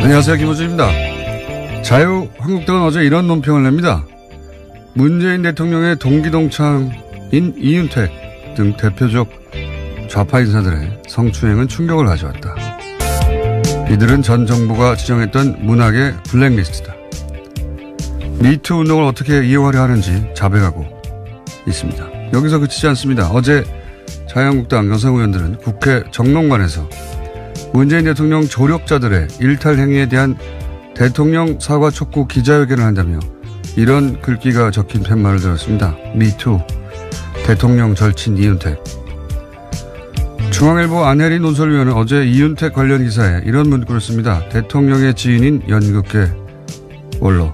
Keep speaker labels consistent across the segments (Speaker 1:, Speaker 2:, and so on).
Speaker 1: 안녕하세요. 김호준입니다. 자유한국당은 어제 이런 논평을 냅니다. 문재인 대통령의 동기동창인 이윤택 등 대표적 좌파 인사들의 성추행은 충격을 가져왔다. 이들은 전 정부가 지정했던 문학의 블랙리스트다. 미투 운동을 어떻게 이용하려 하는지 자백하고 있습니다. 여기서 그치지 않습니다. 어제 자유한국당 여성 의원들은 국회 정론관에서 문재인 대통령 조력자들의 일탈 행위에 대한 대통령 사과 촉구 기자회견을 한다며 이런 글귀가 적힌 팻말을 들었습니다. 미투, 대통령 절친 이윤택. 중앙일보 안혜린 논설위원은 어제 이윤택 관련 기사에 이런 문구를 씁니다. 대통령의 지인인 연극계 원로.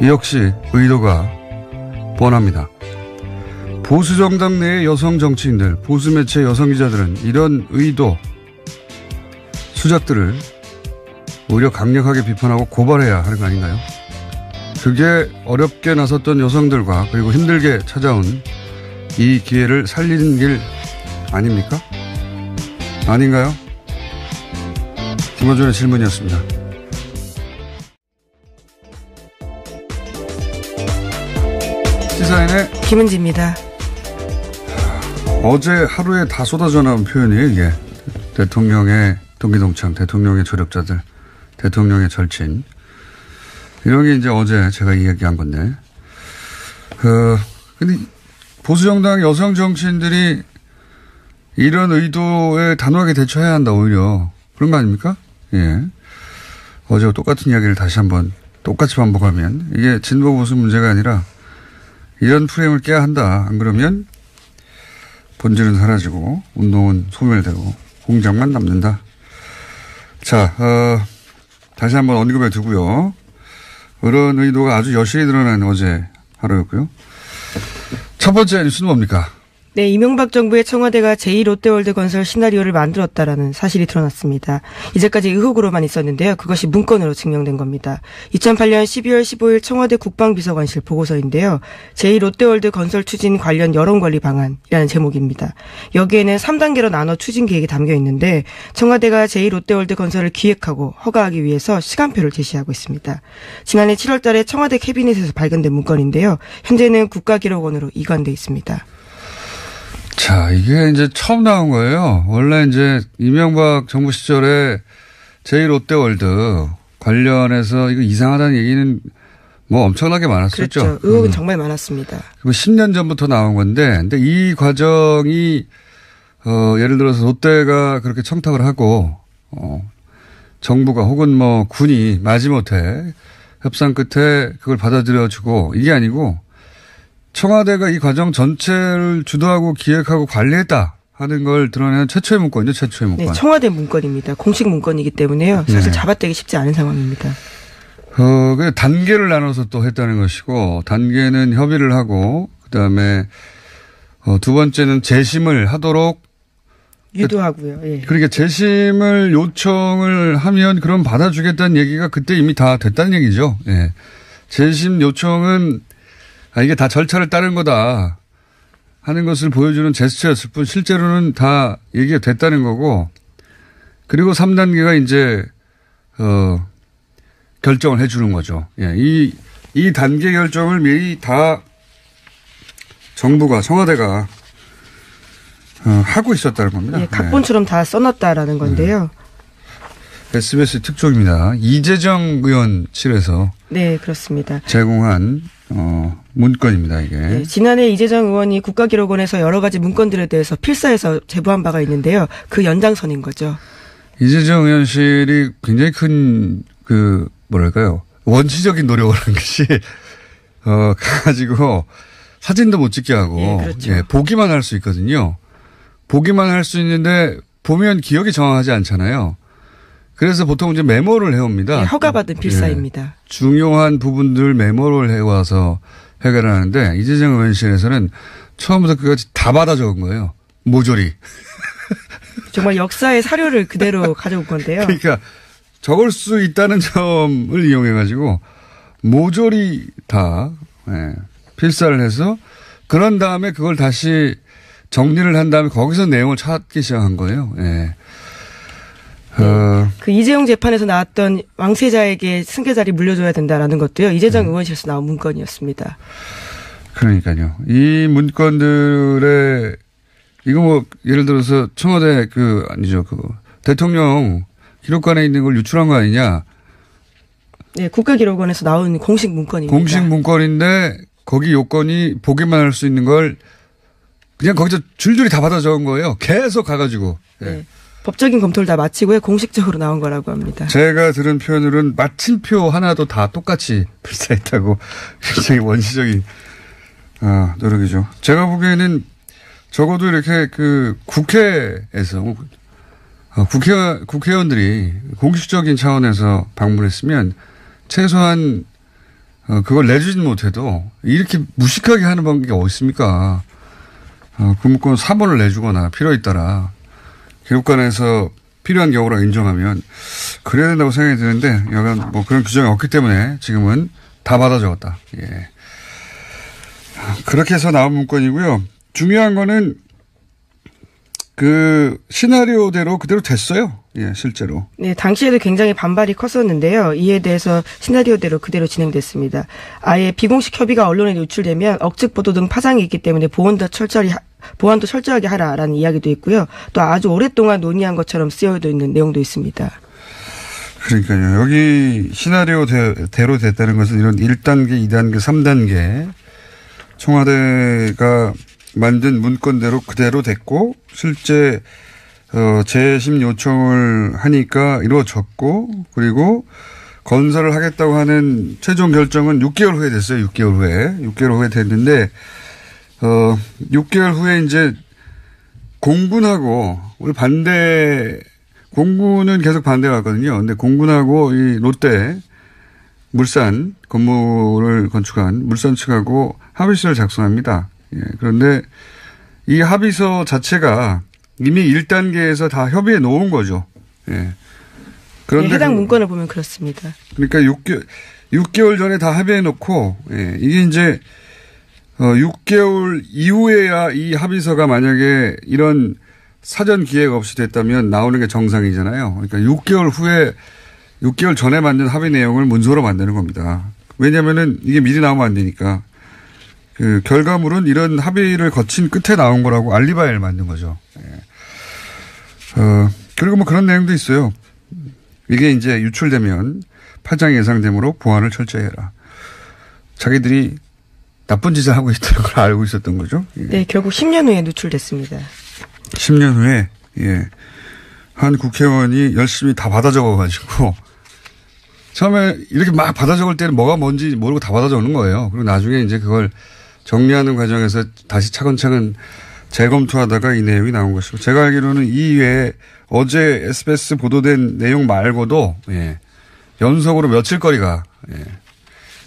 Speaker 1: 이 역시 의도가 뻔합니다. 보수정당 내의 여성 정치인들, 보수매체 여성 기자들은 이런 의도, 수작들을 오히려 강력하게 비판하고 고발해야 하는 거 아닌가요? 그게 어렵게 나섰던 여성들과 그리고 힘들게 찾아온 이 기회를 살리는 길 아닙니까? 아닌가요? 김어준의 질문이었습니다. 시사인의
Speaker 2: 김은지입니다.
Speaker 1: 어제 하루에 다 쏟아져 나온 표현이에요, 이게. 대통령의 동기동창, 대통령의 조력자들, 대통령의 절친. 이런 게 이제 어제 제가 이야기한 건데. 근데 보수정당 여성 정치인들이 이런 의도에 단호하게 대처해야 한다, 오히려. 그런 거 아닙니까? 예. 어제와 똑같은 이야기를 다시 한번 똑같이 반복하면 이게 진보 보수 문제가 아니라 이런 프레임을 깨야 한다. 안 그러면 본질은 사라지고 운동은 소멸되고 공장만 남는다. 자, 다시 한번 언급해 두고요. 그런 의도가 아주 여실히 드러난 어제 하루였고요. 첫 번째 뉴스는 뭡니까?
Speaker 2: 네, 이명박 정부의 청와대가 제2롯데월드 건설 시나리오를 만들었다라는 사실이 드러났습니다. 이제까지 의혹으로만 있었는데요. 그것이 문건으로 증명된 겁니다. 2008년 12월 15일 청와대 국방비서관실 보고서인데요. 제2롯데월드 건설 추진 관련 여론관리 방안이라는 제목입니다. 여기에는 3단계로 나눠 추진 계획이 담겨 있는데 청와대가 제2롯데월드 건설을 기획하고 허가하기 위해서 시간표를 제시하고 있습니다. 지난해 7월 달에 청와대 캐비넷에서 발견된 문건인데요. 현재는 국가기록원으로 이관돼 있습니다.
Speaker 1: 자, 이게 이제 처음 나온 거예요. 원래 이제 이명박 정부 시절에 제2롯데월드 관련해서 이거 이상하다는 얘기는 뭐 엄청나게 많았었죠.
Speaker 2: 그렇죠. 의혹은 정말 많았습니다.
Speaker 1: 그리고 10년 전부터 나온 건데, 근데 이 과정이, 예를 들어서 롯데가 그렇게 청탁을 하고, 정부가 혹은 뭐 군이 마지못해 협상 끝에 그걸 받아들여주고 이게 아니고 청와대가 이 과정 전체를 주도하고 기획하고 관리했다 하는 걸 드러내는 최초의 문건이죠. 최초의 문건.
Speaker 2: 네, 청와대 문건입니다. 공식 문건이기 때문에요. 사실
Speaker 1: 네.
Speaker 2: 잡아떼기 쉽지 않은 상황입니다.
Speaker 1: 그 단계를 나눠서 또 했다는 것이고, 단계는 협의를 하고, 그 다음에 두 번째는 재심을 하도록
Speaker 2: 유도하고요. 예.
Speaker 1: 그러니까 재심을 요청을 하면 그럼 받아주겠다는 얘기가 그때 이미 다 됐다는 얘기죠. 예. 재심 요청은 이게 다 절차를 따른 거다 하는 것을 보여주는 제스처였을 뿐 실제로는 다 얘기가 됐다는 거고, 그리고 3단계가 이제 결정을 해 주는 거죠. 예. 이 단계 결정을 미리 다 정부가, 청와대가 하고 있었다는 겁니다.
Speaker 2: 예, 각본처럼 다 써놨다라는 건데요.
Speaker 1: SBS 특종입니다. 이재정 의원실에서
Speaker 2: 네, 그렇습니다.
Speaker 1: 제공한 문건입니다, 이게.
Speaker 2: 네, 지난해 이재정 의원이 국가기록원에서 여러 가지 문건들에 대해서 필사해서 제보한 바가 있는데요. 그 연장선인 거죠.
Speaker 1: 이재정 의원실이 굉장히 큰 뭐랄까요, 원시적인 노력을 한 것이 가지고 사진도 못 찍게 하고,
Speaker 2: 예, 그렇죠.
Speaker 1: 예, 보기만 할 수 있거든요. 보기만 할 수 있는데 보면 기억이 정확하지 않잖아요. 그래서 보통 이제 메모를 해옵니다.
Speaker 2: 예, 허가받은 필사입니다.
Speaker 1: 예, 중요한 부분들 메모를 해와서 해결을 하는데, 이재정 의원실에서는 처음부터 그것이 다 받아 적은 거예요. 모조리.
Speaker 2: 정말 역사의 사료를 그대로 가져온 건데요.
Speaker 1: 그러니까 적을 수 있다는 점을 이용해가지고 모조리 다 필사를 해서, 그런 다음에 그걸 다시 정리를 한 다음에 거기서 내용을 찾기 시작한 거예요. 예.
Speaker 2: 그 이재용 재판에서 나왔던 왕세자에게 승계자리 물려줘야 된다라는 것도요. 이재정 의원실에서 나온 문건이었습니다.
Speaker 1: 그러니까요. 이 문건들의 이거 뭐 예를 들어서 청와대 아니죠. 대통령 기록관에 있는 걸 유출한 거 아니냐.
Speaker 2: 네, 국가기록원에서 나온 공식 문건입니다.
Speaker 1: 공식 문건인데 거기 요건이 보기만 할 수 있는 걸 그냥 거기서 줄줄이 다 받아 적은 거예요. 계속 가가지고. 네.
Speaker 2: 네. 법적인 검토를 다 마치고요. 공식적으로 나온 거라고 합니다.
Speaker 1: 제가 들은 표현으로는 마침표 하나도 다 똑같이 필사했다고 굉장히 원시적인 노력이죠. 제가 보기에는 적어도 이렇게 국회에서 국회의원들이 공식적인 차원에서 방문했으면 최소한 그걸 내주진 못해도 이렇게 무식하게 하는 방법이 어디 있습니까? 그 문건 사본을 내주거나 필요에 따라 기록관에서 필요한 경우라 인정하면 그래야 된다고 생각이 드는데 여간 뭐 그런 규정이 없기 때문에 지금은 다 받아 적었다. 예. 그렇게 해서 나온 문건이고요. 중요한 거는 시나리오대로 그대로 됐어요. 예, 실제로.
Speaker 2: 네, 당시에도 굉장히 반발이 컸었는데요. 이에 대해서 시나리오대로 그대로 진행됐습니다. 아예 비공식 협의가 언론에 노출되면 억측 보도 등 파장이 있기 때문에 보안도 철저하게 하라라는 이야기도 있고요. 또 아주 오랫동안 논의한 것처럼 쓰여져 있는 내용도 있습니다.
Speaker 1: 그러니까요. 여기 시나리오대로 됐다는 것은 이런 1단계, 2단계, 3단계 청와대가 만든 문건대로 그대로 됐고 실제 재심 요청을 하니까 이루어졌고 그리고 건설을 하겠다고 하는 최종 결정은 6개월 후에 됐어요. 6개월 후에 됐는데 6개월 후에 이제 공군하고 우리 공군은 계속 반대했거든요. 근데 공군하고 이 롯데 물산 건물을 건축한 물산 측하고 합의서를 작성합니다. 예, 그런데 이 합의서 자체가 이미 1단계에서 다 협의해 놓은 거죠. 예. 그런데
Speaker 2: 네, 해당 문건을 보면 그렇습니다.
Speaker 1: 그러니까 6개월 전에 다 합의해 놓고 이게 이제 6개월 이후에야 이 합의서가 만약에 이런 사전 기획 없이 됐다면 나오는 게 정상이잖아요. 그러니까 6개월 전에 만든 합의 내용을 문서로 만드는 겁니다. 왜냐면은 이게 미리 나오면 안 되니까. 결과물은 이런 합의를 거친 끝에 나온 거라고 알리바이를 만든 거죠. 그리고 뭐 그런 내용도 있어요. 이게 이제 유출되면 파장이 예상되므로 보안을 철저히 해라. 자기들이 나쁜 짓을 하고 있다는 걸 알고 있었던 거죠. 예.
Speaker 2: 네, 결국 10년 후에 누출됐습니다.
Speaker 1: 10년 후에, 예. 한 국회의원이 열심히 다 받아 적어가지고, 처음에 이렇게 막 받아 적을 때는 뭐가 뭔지 모르고 다 받아 적는 거예요. 그리고 나중에 이제 그걸 정리하는 과정에서 다시 차근차근 재검토하다가 이 내용이 나온 것이고, 제가 알기로는 이 외에 어제 SBS 보도된 내용 말고도, 예. 연속으로 며칠 거리가, 예.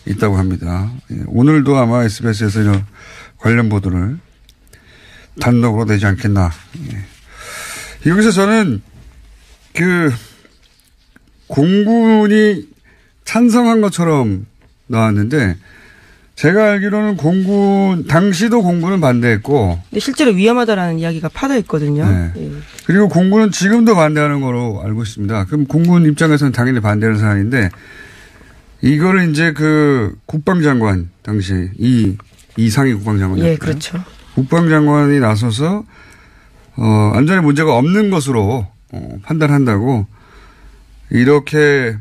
Speaker 1: 있다고 합니다. 예. 오늘도 아마 SBS에서 이런 관련 보도를 단독으로 내지 않겠나. 예. 여기서 저는 공군이 찬성한 것처럼 나왔는데 제가 알기로는 당시도 공군은 반대했고.
Speaker 2: 근데 실제로 위험하다라는 이야기가 파져 있거든요.
Speaker 1: 네.
Speaker 2: 예.
Speaker 1: 그리고 공군은 지금도 반대하는 거로 알고 있습니다. 그럼 공군 입장에서는 당연히 반대하는 사안인데 이거를 이제 국방장관 당시 이상희 국방장관이었어요.
Speaker 2: 예, 그렇죠.
Speaker 1: 국방장관이 나서서 안전에 문제가 없는 것으로 판단한다고 이렇게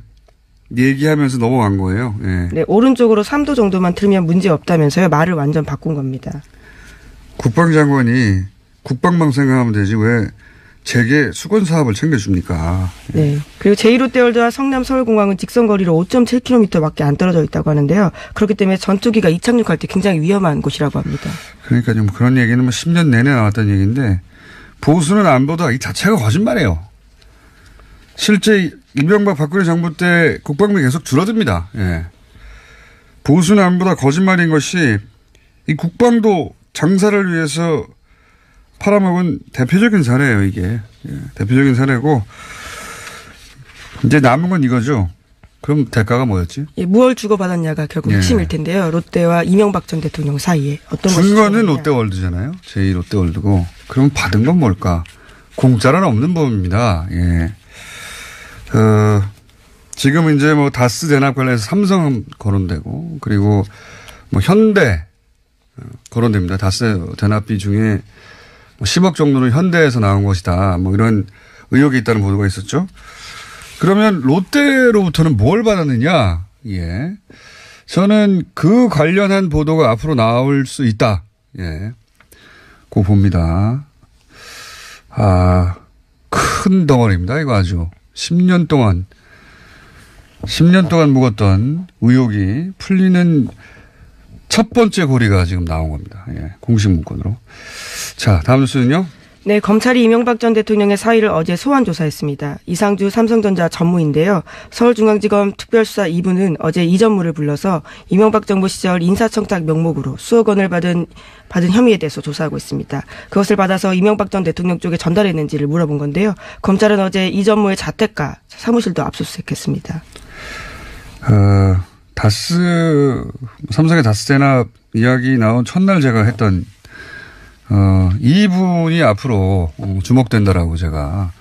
Speaker 1: 얘기하면서 넘어간 거예요. 예.
Speaker 2: 네, 오른쪽으로 3도 정도만 틀면 문제 없다면서요. 말을 완전 바꾼 겁니다.
Speaker 1: 국방장관이 국방만 생각하면 되지 왜 재계 수건 사업을 챙겨줍니까? 예.
Speaker 2: 네. 그리고 제2롯데월드와 성남 서울공항은 직선거리로 5.7km밖에 안 떨어져 있다고 하는데요. 그렇기 때문에 전투기가 이착륙할 때 굉장히 위험한 곳이라고 합니다.
Speaker 1: 그러니까 좀 그런 얘기는 10년 내내 나왔던 얘기인데 보수는 안보다 이 자체가 거짓말이에요. 실제 이명박 박근혜 정부 때 국방비 계속 줄어듭니다. 예. 보수는 안보다 거짓말인 것이 이 국방도 장사를 위해서 팔아먹은 대표적인 사례예요, 이게. 예. 대표적인 사례고 이제 남은 건 이거죠. 그럼 대가가 뭐였지?
Speaker 2: 예, 무얼 주고받았냐가 결국 핵심일 텐데요. 롯데와 이명박 전 대통령 사이에 어떤 것이
Speaker 1: 준 거는 롯데월드잖아요. 제2롯데월드고. 그럼 받은 건 뭘까? 공짜는 없는 법입니다. 예. 지금 이제 뭐 다스 대납 관련해서 삼성 거론되고 그리고 뭐 현대 거론됩니다. 다스 대납비 중에 10억 정도는 현대에서 나온 것이다. 뭐 이런 의혹이 있다는 보도가 있었죠. 그러면 롯데로부터는 뭘 받았느냐? 예. 저는 그 관련한 보도가 앞으로 나올 수 있다. 예. 고 봅니다. 큰 덩어리입니다. 이거 아주. 10년 동안 묵었던 의혹이 풀리는 첫 번째 고리가 지금 나온 겁니다. 예. 공식 문건으로. 자, 다음 뉴스는요.
Speaker 2: 네, 검찰이 이명박 전 대통령의 사의를 어제 소환 조사했습니다. 이상주 삼성전자 전무인데요. 서울중앙지검 특별수사 2부는 어제 이 전무를 불러서 이명박 정부 시절 인사청탁 명목으로 수억 원을 받은 혐의에 대해서 조사하고 있습니다. 그것을 받아서 이명박 전 대통령 쪽에 전달했는지를 물어본 건데요. 검찰은 어제 이 전무의 자택과 사무실도 압수수색했습니다. 삼성의 다스 대납 이야기 나온 첫날 제가 했던 이분이 앞으로 주목된다라고 제가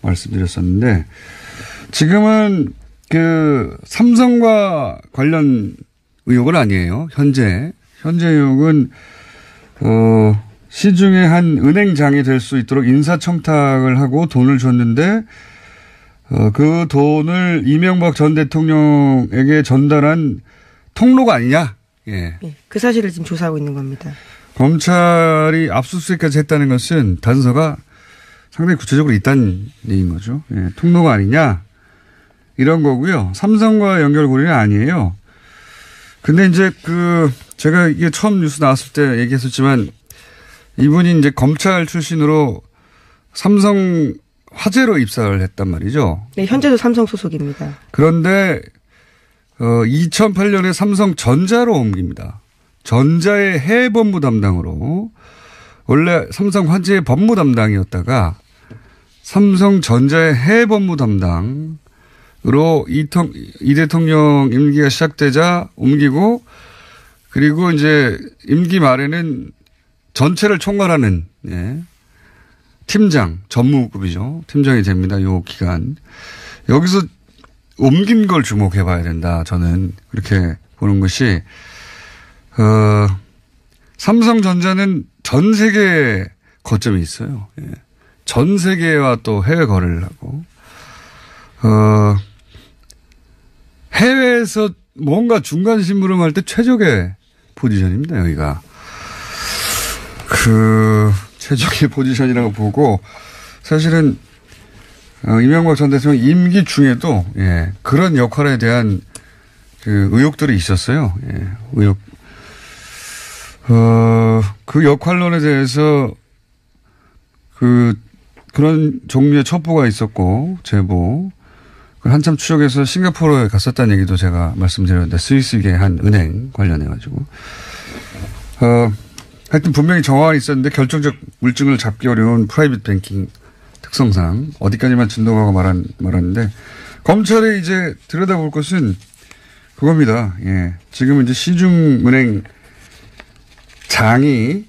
Speaker 2: 말씀드렸었는데 지금은 그 삼성과 관련 의혹은 아니에요. 현재 의혹은 시중에 한 은행장이 될 수 있도록 인사청탁을 하고 돈을 줬는데 그 돈을 이명박 전 대통령에게 전달한 통로가 아니냐. 예. 네, 그 사실을 지금 조사하고 있는 겁니다.
Speaker 1: 검찰이 압수수색까지 했다는 것은 단서가 상당히 구체적으로 있다는 얘기인 거죠. 예, 통로가 아니냐 이런 거고요. 삼성과 연결고리는 아니에요. 근데 이제 제가 이게 처음 뉴스 나왔을 때 얘기했었지만 이분이 이제 검찰 출신으로 삼성 화재로 입사를 했단 말이죠.
Speaker 2: 네, 현재도 삼성 소속입니다.
Speaker 1: 그런데 2008년에 삼성전자로 옮깁니다. 전자의 해외 법무 담당으로 원래 삼성 화재 법무 담당이었다가 삼성전자의 해외 법무 담당으로 이 대통령 임기가 시작되자 옮기고 그리고 이제 임기 말에는 전체를 총괄하는 팀장 전무급이죠. 팀장이 됩니다. 요 기간. 여기서 옮긴 걸 주목해 봐야 된다. 저는 그렇게 보는 것이 삼성전자는 전 세계 거점이 있어요. 예. 전 세계와 또 해외 거래를 하고, 해외에서 뭔가 중간 심부름할 때 최적의 포지션입니다, 여기가. 최적의 포지션이라고 보고, 사실은, 이명박 전 대통령 임기 중에도, 예, 그런 역할에 대한 의혹들이 있었어요. 예, 의혹. 그 역할론에 대해서 그런 종류의 첩보가 있었고, 제보. 한참 추적해서 싱가포르에 갔었다는 얘기도 제가 말씀드렸는데, 스위스계 한 은행 관련해가지고. 하여튼 분명히 정황이 있었는데 결정적 물증을 잡기 어려운 프라이빗 뱅킹 특성상 어디까지만 진도가고 말았는데, 검찰이 이제 들여다볼 것은 그겁니다. 예. 지금 이제 시중은행 장이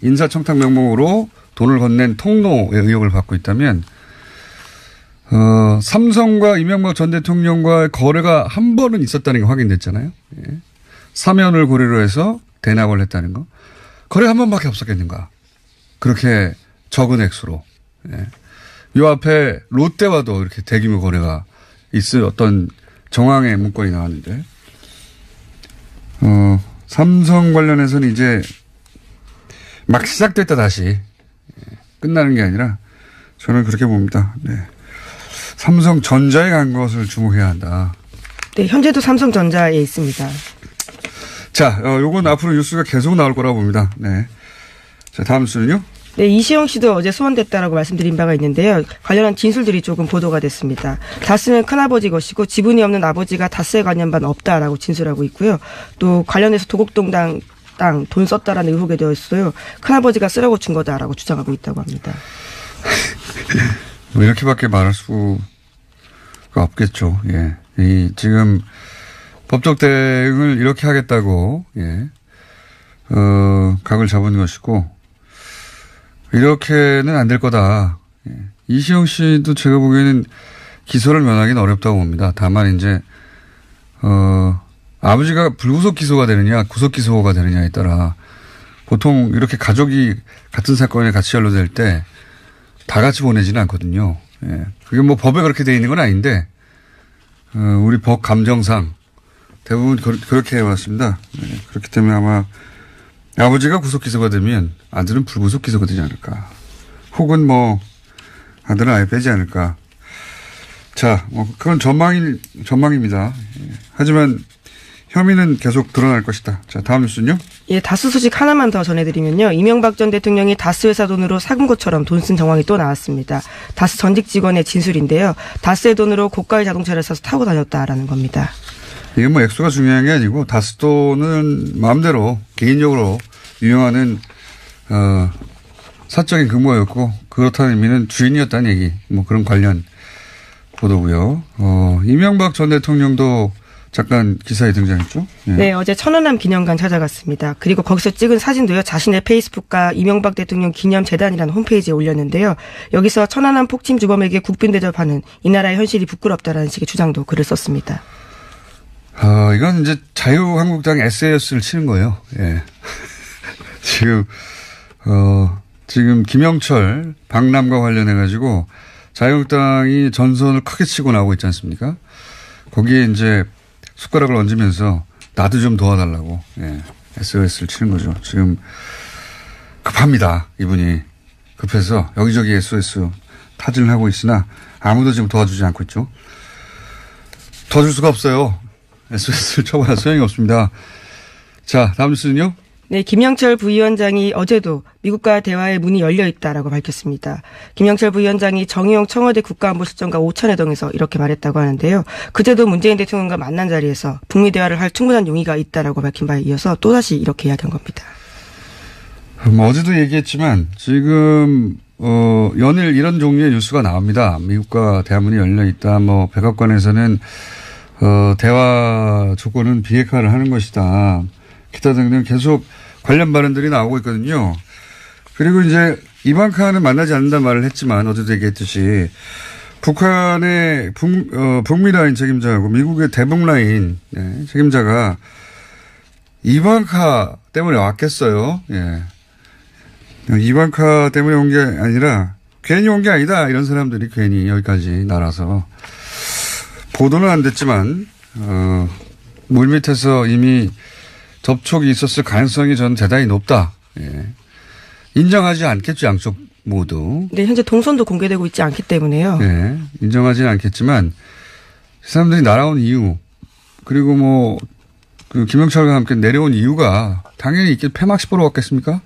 Speaker 1: 인사청탁 명목으로 돈을 건넨 통로의 의혹을 받고 있다면 삼성과 이명박 전 대통령과의 거래가 한 번은 있었다는 게 확인됐잖아요. 예. 사면을 고리로 해서 대납을 했다는 거. 거래 한 번밖에 없었겠는가. 그렇게 적은 액수로. 예. 요 앞에 롯데와도 이렇게 대규모 거래가 있을 어떤 정황의 문건이 나왔는데 삼성 관련해서는 이제 막 시작됐다 다시 끝나는 게 아니라 저는 그렇게 봅니다. 네. 삼성전자에 간 것을 주목해야 한다.
Speaker 2: 네, 현재도 삼성전자에 있습니다.
Speaker 1: 자, 요건 앞으로 뉴스가 계속 나올 거라고 봅니다. 네. 자, 다음 뉴스는요?
Speaker 2: 네, 이시영 씨도 어제 소환됐다라고 말씀드린 바가 있는데요. 관련한 진술들이 조금 보도가 됐습니다. 다스는 큰아버지 것이고 지분이 없는 아버지가 다스에 관련 바는 없다라고 진술하고 있고요. 또 관련해서 도곡동 땅 돈 썼다라는 의혹에 대해서요. 큰아버지가 쓰라고 준 거다라고 주장하고 있다고 합니다.
Speaker 1: 뭐 이렇게밖에 말할 수가 없겠죠. 예. 지금 법적 대응을 이렇게 하겠다고 각을 잡은 것이고 이렇게는 안 될 거다. 예. 이시영 씨도 제가 보기에는 기소를 면하기는 어렵다고 봅니다. 다만 이제 아버지가 불구속 기소가 되느냐 구속 기소가 되느냐에 따라 보통 이렇게 가족이 같은 사건에 같이 연루될 때 다 같이 보내지는 않거든요. 예. 그게 뭐 법에 그렇게 돼 있는 건 아닌데 우리 법 감정상 대부분 그렇게 해왔습니다. 예. 그렇기 때문에 아마 아버지가 구속 기소가 되면 아들은 불구속 기소가 되지 않을까. 혹은 뭐 아들은 아예 빼지 않을까. 자, 뭐 그건 전망입니다. 예. 하지만 혐의는 계속 드러날 것이다. 자, 다음 뉴스는요?
Speaker 2: 예, 다스 소식 하나만 더 전해드리면요. 이명박 전 대통령이 다스 회사 돈으로 사은 것처럼 돈 쓴 정황이 또 나왔습니다. 다스 전직 직원의 진술인데요. 다스의 돈으로 고가의 자동차를 사서 타고 다녔다라는 겁니다.
Speaker 1: 이게 뭐 액수가 중요한 게 아니고 다스 돈은 마음대로 개인적으로 유용하는 사적인 근무였고 그렇다는 의미는 주인이었다는 얘기. 뭐 그런 관련 보도고요. 이명박 전 대통령도 잠깐 기사에 등장했죠? 예.
Speaker 2: 네, 어제 천안함 기념관 찾아갔습니다. 그리고 거기서 찍은 사진도요. 자신의 페이스북과 이명박 대통령 기념재단이라는 홈페이지에 올렸는데요. 여기서 천안함 폭침 주범에게 국빈 대접하는 이 나라의 현실이 부끄럽다라는 식의 주장도 글을 썼습니다.
Speaker 1: 이건 이제 자유한국당 SAS를 치는 거예요. 예. 지금 김영철 박람과 관련해가지고 자유한국당이 전선을 크게 치고 나오고 있지 않습니까? 거기에 이제 숟가락을 얹으면서 나도 좀 도와달라고 SOS를 치는 거죠. 지금 급합니다. 이분이 급해서 여기저기 SOS 타진을 하고 있으나 아무도 지금 도와주지 않고 있죠. 도와줄 수가 없어요. SOS를 쳐봐야 소용이 없습니다. 자, 다음 뉴스는요.
Speaker 2: 네, 김영철 부위원장이 어제도 미국과 대화의 문이 열려 있다라고 밝혔습니다. 김영철 부위원장이 정의용 청와대 국가안보실장과 오찬회동에서 이렇게 말했다고 하는데요. 그제도 문재인 대통령과 만난 자리에서 북미 대화를 할 충분한 용의가 있다라고 밝힌 바에 이어서 또다시 이렇게 이야기한 겁니다.
Speaker 1: 어제도 얘기했지만 지금 연일 이런 종류의 뉴스가 나옵니다. 미국과 대화문이 열려 있다. 뭐 백악관에서는 대화 조건은 비핵화를 하는 것이다. 기타 등등 계속 관련 발언들이 나오고 있거든요. 그리고 이제 이방카는 만나지 않는다는 말을 했지만 어제도 얘기했듯이 북한의 북미 라인 책임자하고 미국의 대북 라인 책임자가 이방카 때문에 왔겠어요. 예. 이방카 때문에 온 게 아니라 괜히 온 게 아니다. 이런 사람들이 괜히 여기까지 날아서 보도는 안 됐지만 물밑에서 이미 접촉이 있었을 가능성이 저는 대단히 높다. 예. 인정하지 않겠죠. 양쪽 모두.
Speaker 2: 네, 현재 동선도 공개되고 있지 않기 때문에요.
Speaker 1: 예. 인정하지는 않겠지만 그 사람들이 날아온 이유 그리고 뭐 그 김영철과 함께 내려온 이유가 당연히 있겠 폐막식 보러 왔겠습니까?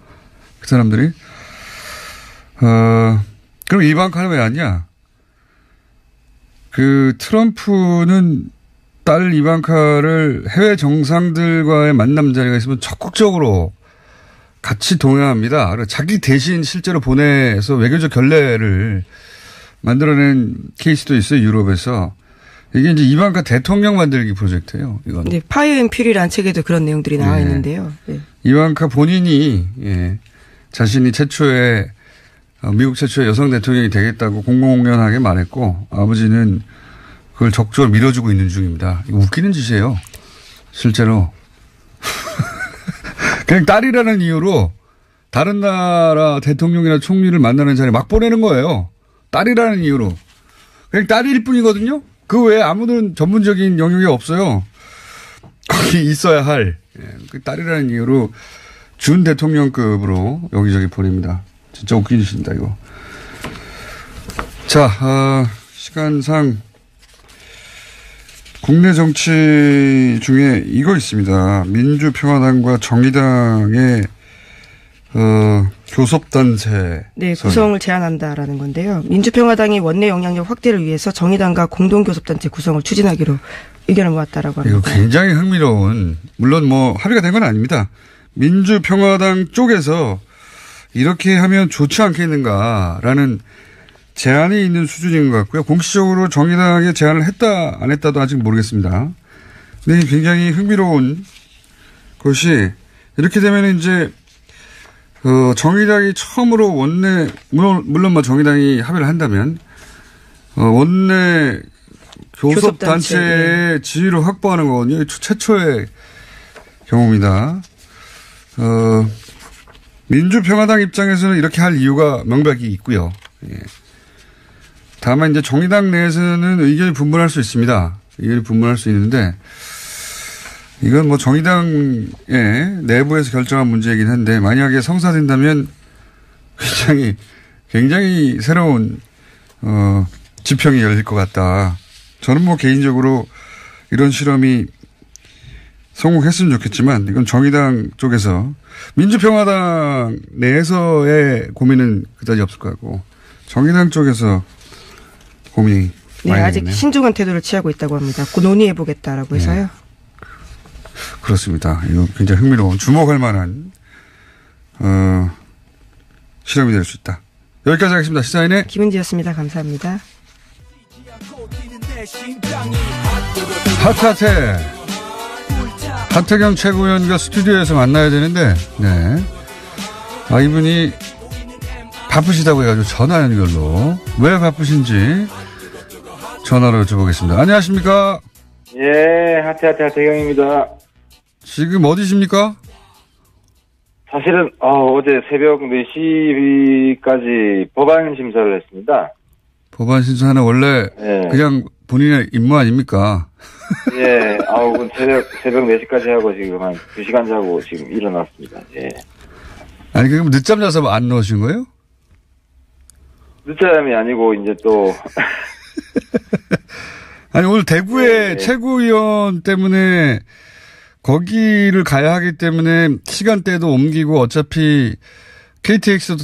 Speaker 1: 그 사람들이. 그럼 이방카는 왜 왔냐? 그 트럼프는 딸 이방카를 해외 정상들과의 만남 자리가 있으면 적극적으로 같이 동행합니다. 자기 대신 실제로 보내서 외교적 결례를 만들어낸 케이스도 있어요. 유럽에서. 이게 이제 이방카 대통령 만들기 프로젝트예요. 이건.
Speaker 2: 네, 파이어 앤 퓨리라는 책에도 그런 내용들이 나와 있는데요. 네.
Speaker 1: 이방카 본인이 자신이 미국 최초의 여성 대통령이 되겠다고 공공연하게 말했고 아버지는 그걸 적극적으로 밀어주고 있는 중입니다. 이거 웃기는 짓이에요. 실제로. 그냥 딸이라는 이유로 다른 나라 대통령이나 총리를 만나는 자리에 막 보내는 거예요. 딸이라는 이유로. 그냥 딸일 뿐이거든요. 그 외에 아무런 전문적인 영역이 없어요. 거기 있어야 할. 그 딸이라는 이유로 준 대통령급으로 여기저기 보냅니다. 진짜 웃기는 짓입니다, 이거. 자, 시간상 국내 정치 중에 이거 있습니다. 민주평화당과 정의당의 교섭단체.
Speaker 2: 네, 구성을 제안한다라는 건데요. 민주평화당이 원내 영향력 확대를 위해서 정의당과 공동교섭단체 구성을 추진하기로 의견을 모았다라고 합니다.
Speaker 1: 이거 굉장히 흥미로운, 물론 뭐 합의가 된 건 아닙니다. 민주평화당 쪽에서 이렇게 하면 좋지 않겠는가라는 제안이 있는 수준인 것 같고요. 공식적으로 정의당에 제안을 했다 안 했다도 아직 모르겠습니다. 근데 굉장히 흥미로운 것이 이렇게 되면 이제 정의당이 처음으로 원내 물론 뭐 정의당이 합의를 한다면 원내 교섭단체의 지위를 확보하는 거거든요. 최초의 경우입니다. 민주평화당 입장에서는 이렇게 할 이유가 명백히 있고요. 예. 다만 이제 정의당 내에서는 의견이 분분할 수 있습니다. 의견이 분분할 수 있는데 이건 뭐 정의당의 내부에서 결정한 문제이긴 한데 만약에 성사된다면 굉장히 새로운 지평이 열릴 것 같다. 저는 뭐 개인적으로 이런 실험이 성공했으면 좋겠지만 이건 정의당 쪽에서 민주평화당 내에서의 고민은 그다지 없을 것 같고 정의당 쪽에서 고민이 많이
Speaker 2: 아직
Speaker 1: 되겠네요.
Speaker 2: 신중한 태도를 취하고 있다고 합니다. 곧 논의해보겠다라고 해서요.
Speaker 1: 그렇습니다. 이거 굉장히 흥미로운 주목할 만한 실험이 될 수 있다. 여기까지 하겠습니다. 시사인의
Speaker 2: 김은지였습니다. 감사합니다.
Speaker 1: 하트하트 하태경 최고위원과 스튜디오에서 만나야 되는데 이분이 바쁘시다고 해가지고 전화 연결로 왜 바쁘신지 전화로 여쭤보겠습니다. 안녕하십니까?
Speaker 3: 예, 하태경입니다.
Speaker 1: 지금 어디십니까?
Speaker 3: 사실은 어제 새벽 4시까지 법안 심사를 했습니다.
Speaker 1: 법안 심사는 원래 그냥 본인의 임무 아닙니까?
Speaker 3: 예, 새벽 4시까지 하고 지금 한 2시간 자고 지금 일어났습니다. 예.
Speaker 1: 아니, 그럼 늦잠 자서 안 넣으신 거예요?
Speaker 3: 늦잠이 아니고 이제 또
Speaker 1: 아니, 오늘 대구의 최고위원 때문에 거기를 가야 하기 때문에 시간대도 옮기고 어차피 KTX도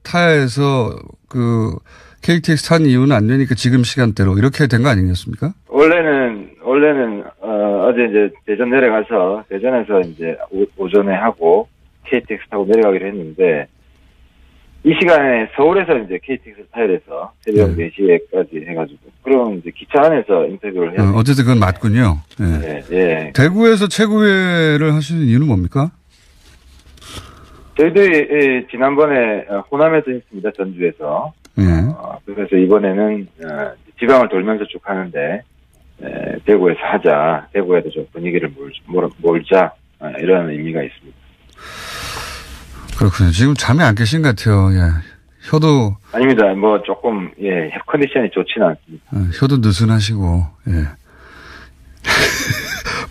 Speaker 1: 타야 해서 KTX 탄 이유는 안 되니까 지금 시간대로 이렇게 된 거 아니겠습니까?
Speaker 3: 원래는 어제 이제 대전 내려가서 대전에서 이제 오전에 하고 KTX 타고 내려가기로 했는데 이 시간에 서울에서 이제 KTX를 타야 돼서 새벽 4시에까지 해가지고 그럼 이제 기차 안에서 인터뷰를 해요.
Speaker 1: 어쨌든 그건 맞군요.
Speaker 3: 예.
Speaker 1: 대구에서 최고위를 하시는 이유는 뭡니까?
Speaker 3: 저희들이 지난번에 호남에서 했습니다. 전주에서. 그래서 이번에는 지방을 돌면서 쭉 하는데 대구에서 하자. 대구에도 좀 분위기를 몰자. 이런 의미가 있습니다.
Speaker 1: 그렇군요. 지금 잠이 안 깨신 것 같아요. 예. 혀도.
Speaker 3: 아닙니다. 뭐 조금, 컨디션이 좋지는 않습니다.
Speaker 1: 혀도 느슨하시고,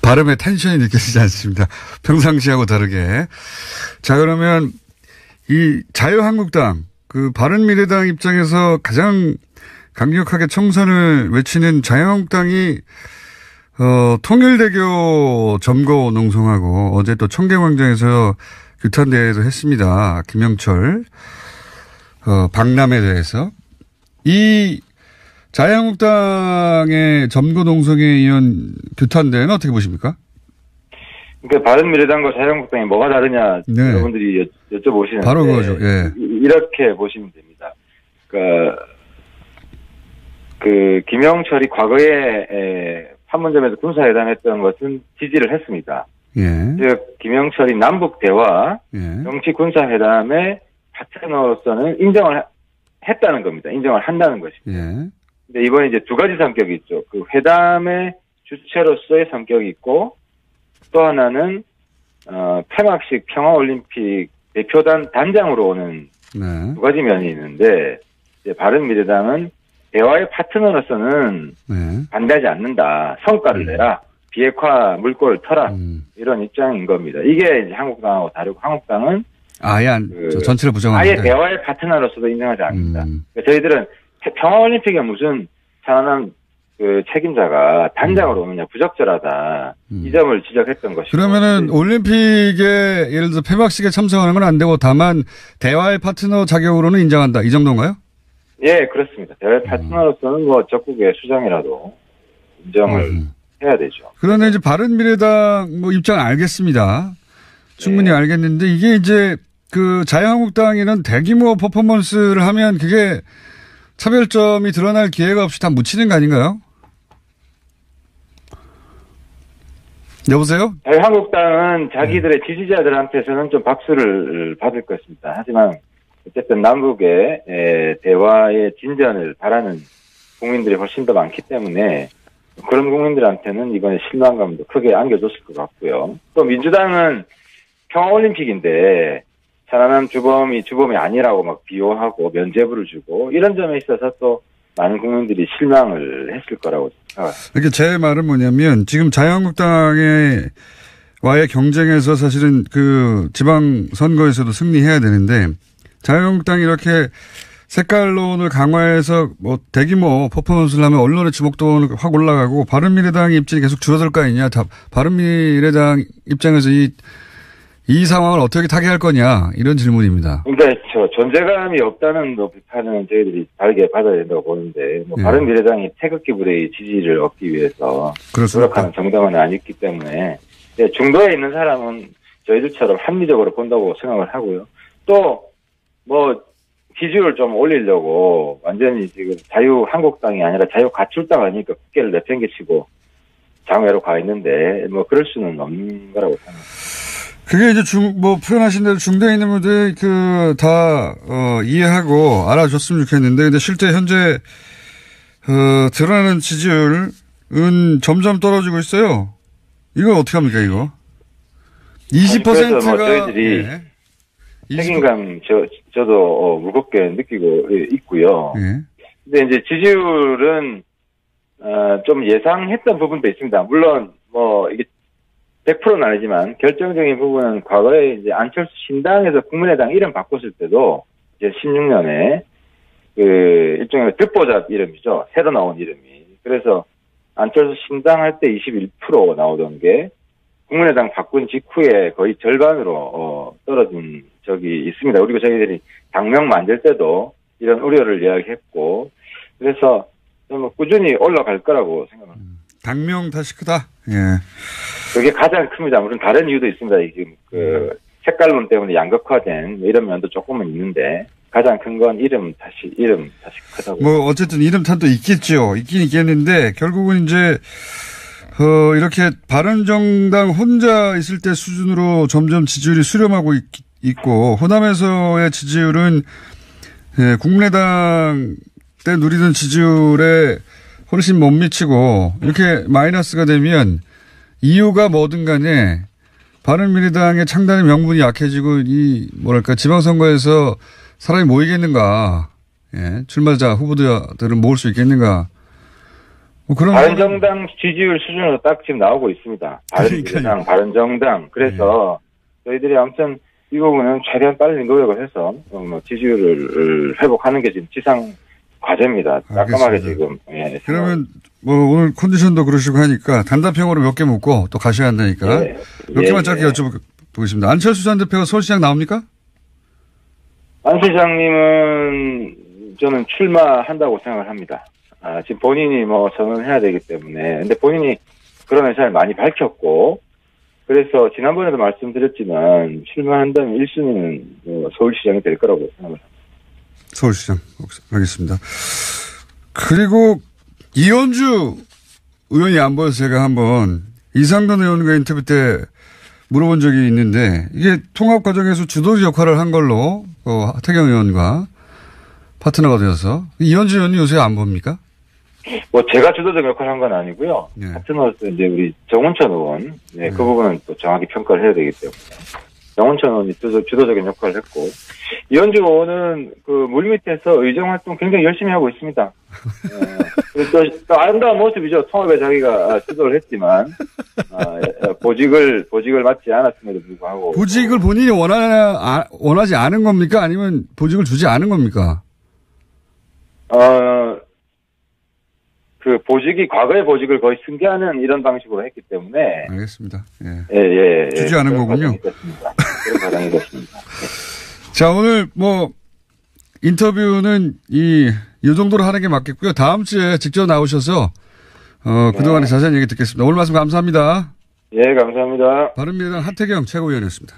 Speaker 1: 발음에 텐션이 느껴지지 않습니다. 평상시하고 다르게. 자, 그러면 이 자유한국당, 바른미래당 입장에서 가장 강력하게 청선을 외치는 자유한국당이 통일대교 점거 농성하고 어제 또 청계광장에서 규탄대회도 했습니다. 김영철 박람회 대해서 이 자유한국당의 점거 농성에 이은 규탄대회는 어떻게 보십니까?
Speaker 3: 그러니까 바른미래당과 자유한국당이 뭐가 다르냐 여러분들이 여쭤보시는데
Speaker 1: 바로 그거죠. 예.
Speaker 3: 이렇게 보시면 됩니다. 그러니까 김영철이 과거에 판문점에서 군사회담했던 것은 지지를 했습니다. 즉 김영철이 남북 대화, 정치 군사회담의 파트너로서는 인정을 했다는 겁니다. 인정을 한다는 것입니다. 근데 이번에 이제 두 가지 성격이 있죠. 회담의 주체로서의 성격이 있고 또 하나는 폐막식 평화올림픽 대표단 단장으로 오는 두 가지 면이 있는데 이제 바른미래당은 대화의 파트너로서는 반대하지 않는다. 성과를 내라. 비핵화 물꼬를 터라. 이런 입장인 겁니다. 이게 이제 한국당하고 다르고 한국당은
Speaker 1: 아예 전체를 부정합니다.
Speaker 3: 아예 대화의 파트너로서도 인정하지 않습니다. 그러니까 저희들은 평화올림픽에 무슨 산안한 책임자가 단장으로 오느냐 부적절하다. 이 점을 지적했던 것이고.
Speaker 1: 그러면은 올림픽에 예를 들어 폐막식에 참석하는 건 안 되고 다만 대화의 파트너 자격으로는 인정한다. 이 정도인가요?
Speaker 3: 예, 그렇습니다. 대화의 파트너로서는 뭐 적국의 수장이라도 인정을 해야 되죠.
Speaker 1: 그런데 이제 바른미래당 입장 알겠습니다. 충분히 알겠는데 이게 이제 자유한국당에는 대규모 퍼포먼스를 하면 그게 차별점이 드러날 기회가 없이 다 묻히는 거 아닌가요? 여보세요?
Speaker 3: 자유한국당은 자기들의 지지자들한테서는 좀 박수를 받을 것입니다. 하지만 어쨌든 남북의 대화의 진전을 바라는 국민들이 훨씬 더 많기 때문에 그런 국민들한테는 이번에 실망감도 크게 안겨줬을 것 같고요. 또 민주당은 평화올림픽인데 천안함 주범이 아니라고 막 비호하고 면죄부를 주고 이런 점에 있어서 또 많은 국민들이 실망을 했을 거라고 생각합니다.
Speaker 1: 이게 제 말은 뭐냐면 지금 자유한국당의 와의 경쟁에서 사실은 그 지방선거에서도 승리해야 되는데 자유한국당이 이렇게 색깔론을 강화해서 뭐 대규모 퍼포먼스를 하면 언론의 주목도 확 올라가고 바른미래당의 입지는 계속 줄어들 거 아니냐. 바른미래당 입장에서 이 상황을 어떻게 타개할 거냐 이런 질문입니다.
Speaker 3: 그러니까 존재감이 없다는 비판은 저희들이 다르게 받아야 된다고 보는데 바른미래당이 태극기 부대의 지지를 얻기 위해서 노력하는 정당은 아니기 때문에 중도에 있는 사람은 저희들처럼 합리적으로 본다고 생각을 하고요. 또 지지율을 좀 올리려고 완전히 지금 자유한국당이 아니라 자유가출당 아니니까 국회를 내팽개치고 장외로 가 있는데 그럴 수는 없는 거라고 생각합니다.
Speaker 1: 그게 이제 표현하신 대로 중도에 있는 분들 다 이해하고 알아줬으면 좋겠는데 근데 실제 현재 드러나는 지지율은 점점 떨어지고 있어요. 이거 어떻게 합니까 이거? 20%가
Speaker 3: 저희들이 책임감 저도 무겁게 느끼고 있고요. 근데 이제 지지율은 좀 예상했던 부분도 있습니다. 물론 이게 100%는 아니지만 결정적인 부분은 과거에 이제 안철수 신당에서 국민의당 이름 바꿨을 때도 이제 16년에 그 일종의 듣보잡 이름이죠. 새로 나온 이름이. 그래서 안철수 신당 할 때 21% 나오던 게 국민의당 바꾼 직후에 거의 절반으로 떨어진 적이 있습니다. 그리고 저희들이 당명 만들 때도 이런 우려를 이야기했고 그래서 좀 꾸준히 올라갈 거라고 생각합니다.
Speaker 1: 당명 탓이 크다. 예.
Speaker 3: 그게 가장 큽니다. 물론 다른 이유도 있습니다. 지금 색깔론 때문에 양극화된 이런 면도 조금은 있는데 가장 큰 건 이름 탓이 크다고.
Speaker 1: 어쨌든 이름 탓도 있겠죠. 있긴 있겠는데 결국은 이제 이렇게 바른정당 혼자 있을 때 수준으로 점점 지지율이 수렴하고 있고 호남에서의 지지율은 국민의당 때 누리던 지지율에 훨씬 못 미치고 이렇게 마이너스가 되면 이유가 뭐든 간에 바른미래당의 창단의 명분이 약해지고 지방선거에서 사람이 모이겠는가. 예, 출마자 후보들은 모을 수 있겠는가. 그런
Speaker 3: 바른정당 지지율 수준으로 딱 지금 나오고 있습니다. 바른미래당, 바른정당. 그래서 저희들이 아무튼 이 부분은 최대한 빨리 노력을 해서 지지율을 회복하는 게 지금 지상 과제입니다. 깔끔하게 지금. 예,
Speaker 1: 그러면 오늘 컨디션도 그러시고 하니까 단답형으로 몇 개 묻고 또 가셔야 한다니까 몇 개만 짧게 여쭤보겠습니다. 안철수 전 대표가 서울시장 나옵니까?
Speaker 3: 안 시장님은 저는 출마한다고 생각을 합니다. 지금 본인이 선언해야 되기 때문에. 근데 본인이 그런 의사를 많이 밝혔고, 그래서 지난번에도 말씀드렸지만, 출마한다면 1순위는 서울시장이 될 거라고 생각을 합니다.
Speaker 1: 서울시장. 알겠습니다. 그리고 이현주 의원이 안 보여서 제가 한번 이상돈 의원과 인터뷰 때 물어본 적이 있는데, 이게 통합 과정에서 주도적 역할을 한 걸로, 하태경 의원과 파트너가 되어서, 이현주 의원이 요새 안 봅니까?
Speaker 3: 제가 주도적 역할을 한 건 아니고요. 파트너로서 이제 우리 정운천 의원, 그 부분은 또 정확히 평가를 해야 되기 때문에. 정운천 의원이 주도적인 역할을 했고, 이현주 의원은 물밑에서 의정 활동 굉장히 열심히 하고 있습니다. 또 아름다운 모습이죠. 통합에 자기가 주도를 했지만, 보직을 맡지 않았음에도 불구하고.
Speaker 1: 보직을 본인이 원하지 않은 겁니까? 아니면 보직을 주지 않은 겁니까?
Speaker 3: 과거의 보직을 거의 승계하는 이런 방식으로 했기 때문에.
Speaker 1: 알겠습니다.
Speaker 3: 예.
Speaker 1: 주지 않은 거군요.
Speaker 3: 그런 과정이 됐습니다.
Speaker 1: 자, 오늘 인터뷰는 이 정도로 하는 게 맞겠고요. 다음 주에 직접 나오셔서, 그동안의 자세한 얘기 듣겠습니다. 오늘 말씀 감사합니다.
Speaker 3: 예, 감사합니다.
Speaker 1: 바른미래당 하태경 최고위원이었습니다.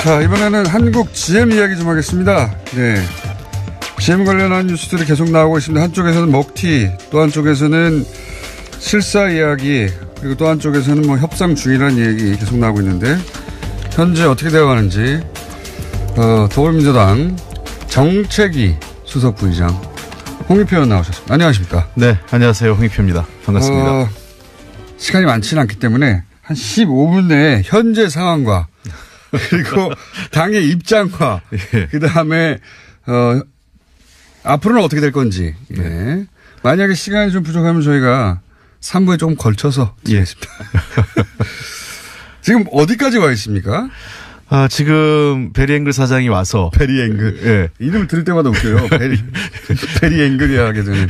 Speaker 1: 자, 이번에는 한국 GM 이야기 좀 하겠습니다. 네. GM 관련한 뉴스들이 계속 나오고 있습니다. 한쪽에서는 먹튀, 또 한쪽에서는 실사 이야기, 그리고 또 한쪽에서는 협상 중이라는 얘기 계속 나오고 있는데, 현재 어떻게 되어가는지, 더불어민주당 정책위 수석 부의장, 홍익표 의원 나오셨습니다. 안녕하십니까?
Speaker 4: 네, 안녕하세요. 홍익표입니다. 반갑습니다.
Speaker 1: 시간이 많지는 않기 때문에 한 15분 내에 현재 상황과 그리고 당의 입장과 예. 그다음에 앞으로는 어떻게 될 건지. 네. 예. 만약에 시간이 좀 부족하면 저희가 3부에 조금 걸쳐서 드리겠습니다. 예. 지금 어디까지 와 있습니까?
Speaker 4: 지금 베리앵글 사장이 와서.
Speaker 1: 베리앵글. 예. 이름을 들을 때마다 웃겨요. 베리앵글이야 하게 되는.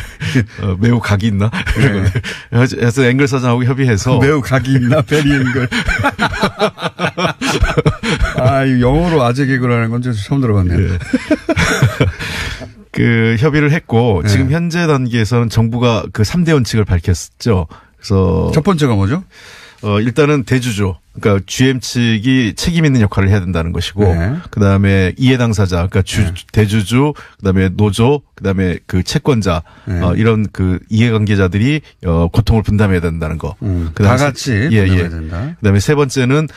Speaker 4: 매우 각이 있나? 네. 그래서 앵글 사장하고 협의해서.
Speaker 1: 매우 각이 있나? 베리앵글. 이 영어로 아재 개그를 하는 건 처음 들어봤네요. 네.
Speaker 4: 협의를 했고, 네. 지금 현재 단계에서는 정부가 그 3대 원칙을 밝혔죠. 그래서.
Speaker 1: 첫 번째가 뭐죠?
Speaker 4: 일단은 대주주, 그러니까 GM 측이 책임 있는 역할을 해야 된다는 것이고, 네. 그 다음에 이해 당사자, 그러니까 대주주, 그 다음에 노조, 그 다음에 그 채권자, 네. 이런 그 이해관계자들이 고통을 분담해야 된다는 거.
Speaker 1: 다 같이 분담해야 된다.
Speaker 4: 그 다음에 세 번째는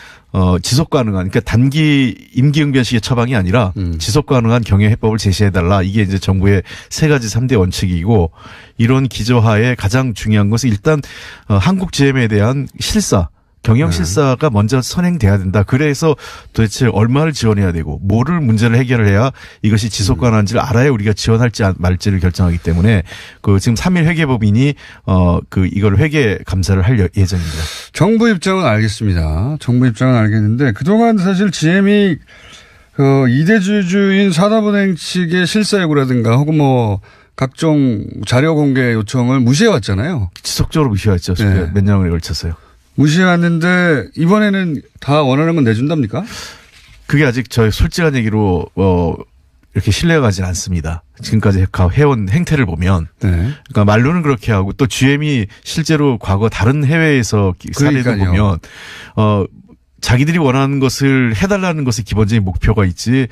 Speaker 4: 지속 가능한, 그러니까 단기 임기응변식의 처방이 아니라 지속 가능한 경영 해법을 제시해달라. 이게 이제 정부의 세 가지 3대 원칙이고, 이런 기조하에 가장 중요한 것은 일단 한국 GM에 대한 실사, 경영 실사가 먼저 선행돼야 된다. 그래서 도대체 얼마를 지원해야 되고 뭐를 문제를 해결을 해야 이것이 지속 가능한지를 알아야 우리가 지원할지 말지를 결정하기 때문에 지금 3일 회계법인이 이걸 회계 감사를 할 예정입니다.
Speaker 1: 정부 입장은 알겠습니다. 정부 입장은 알겠는데 그동안 사실 GM이 이대주주인 산업은행 측의 실사 요구라든가 혹은 각종 자료 공개 요청을 무시해왔잖아요.
Speaker 4: 지속적으로 무시해왔죠. 네. 몇 년에 걸쳤어요.
Speaker 1: 무시해왔는데 이번에는 다 원하는 건 내준답니까?
Speaker 4: 그게 아직 저희 솔직한 얘기로 이렇게 신뢰가 가진 않습니다. 지금까지 해온 행태를 보면. 네. 그러니까 말로는 그렇게 하고 또 GM이 실제로 과거 다른 해외에서 사례도 보면 자기들이 원하는 것을 해달라는 것이 기본적인 목표가 있지,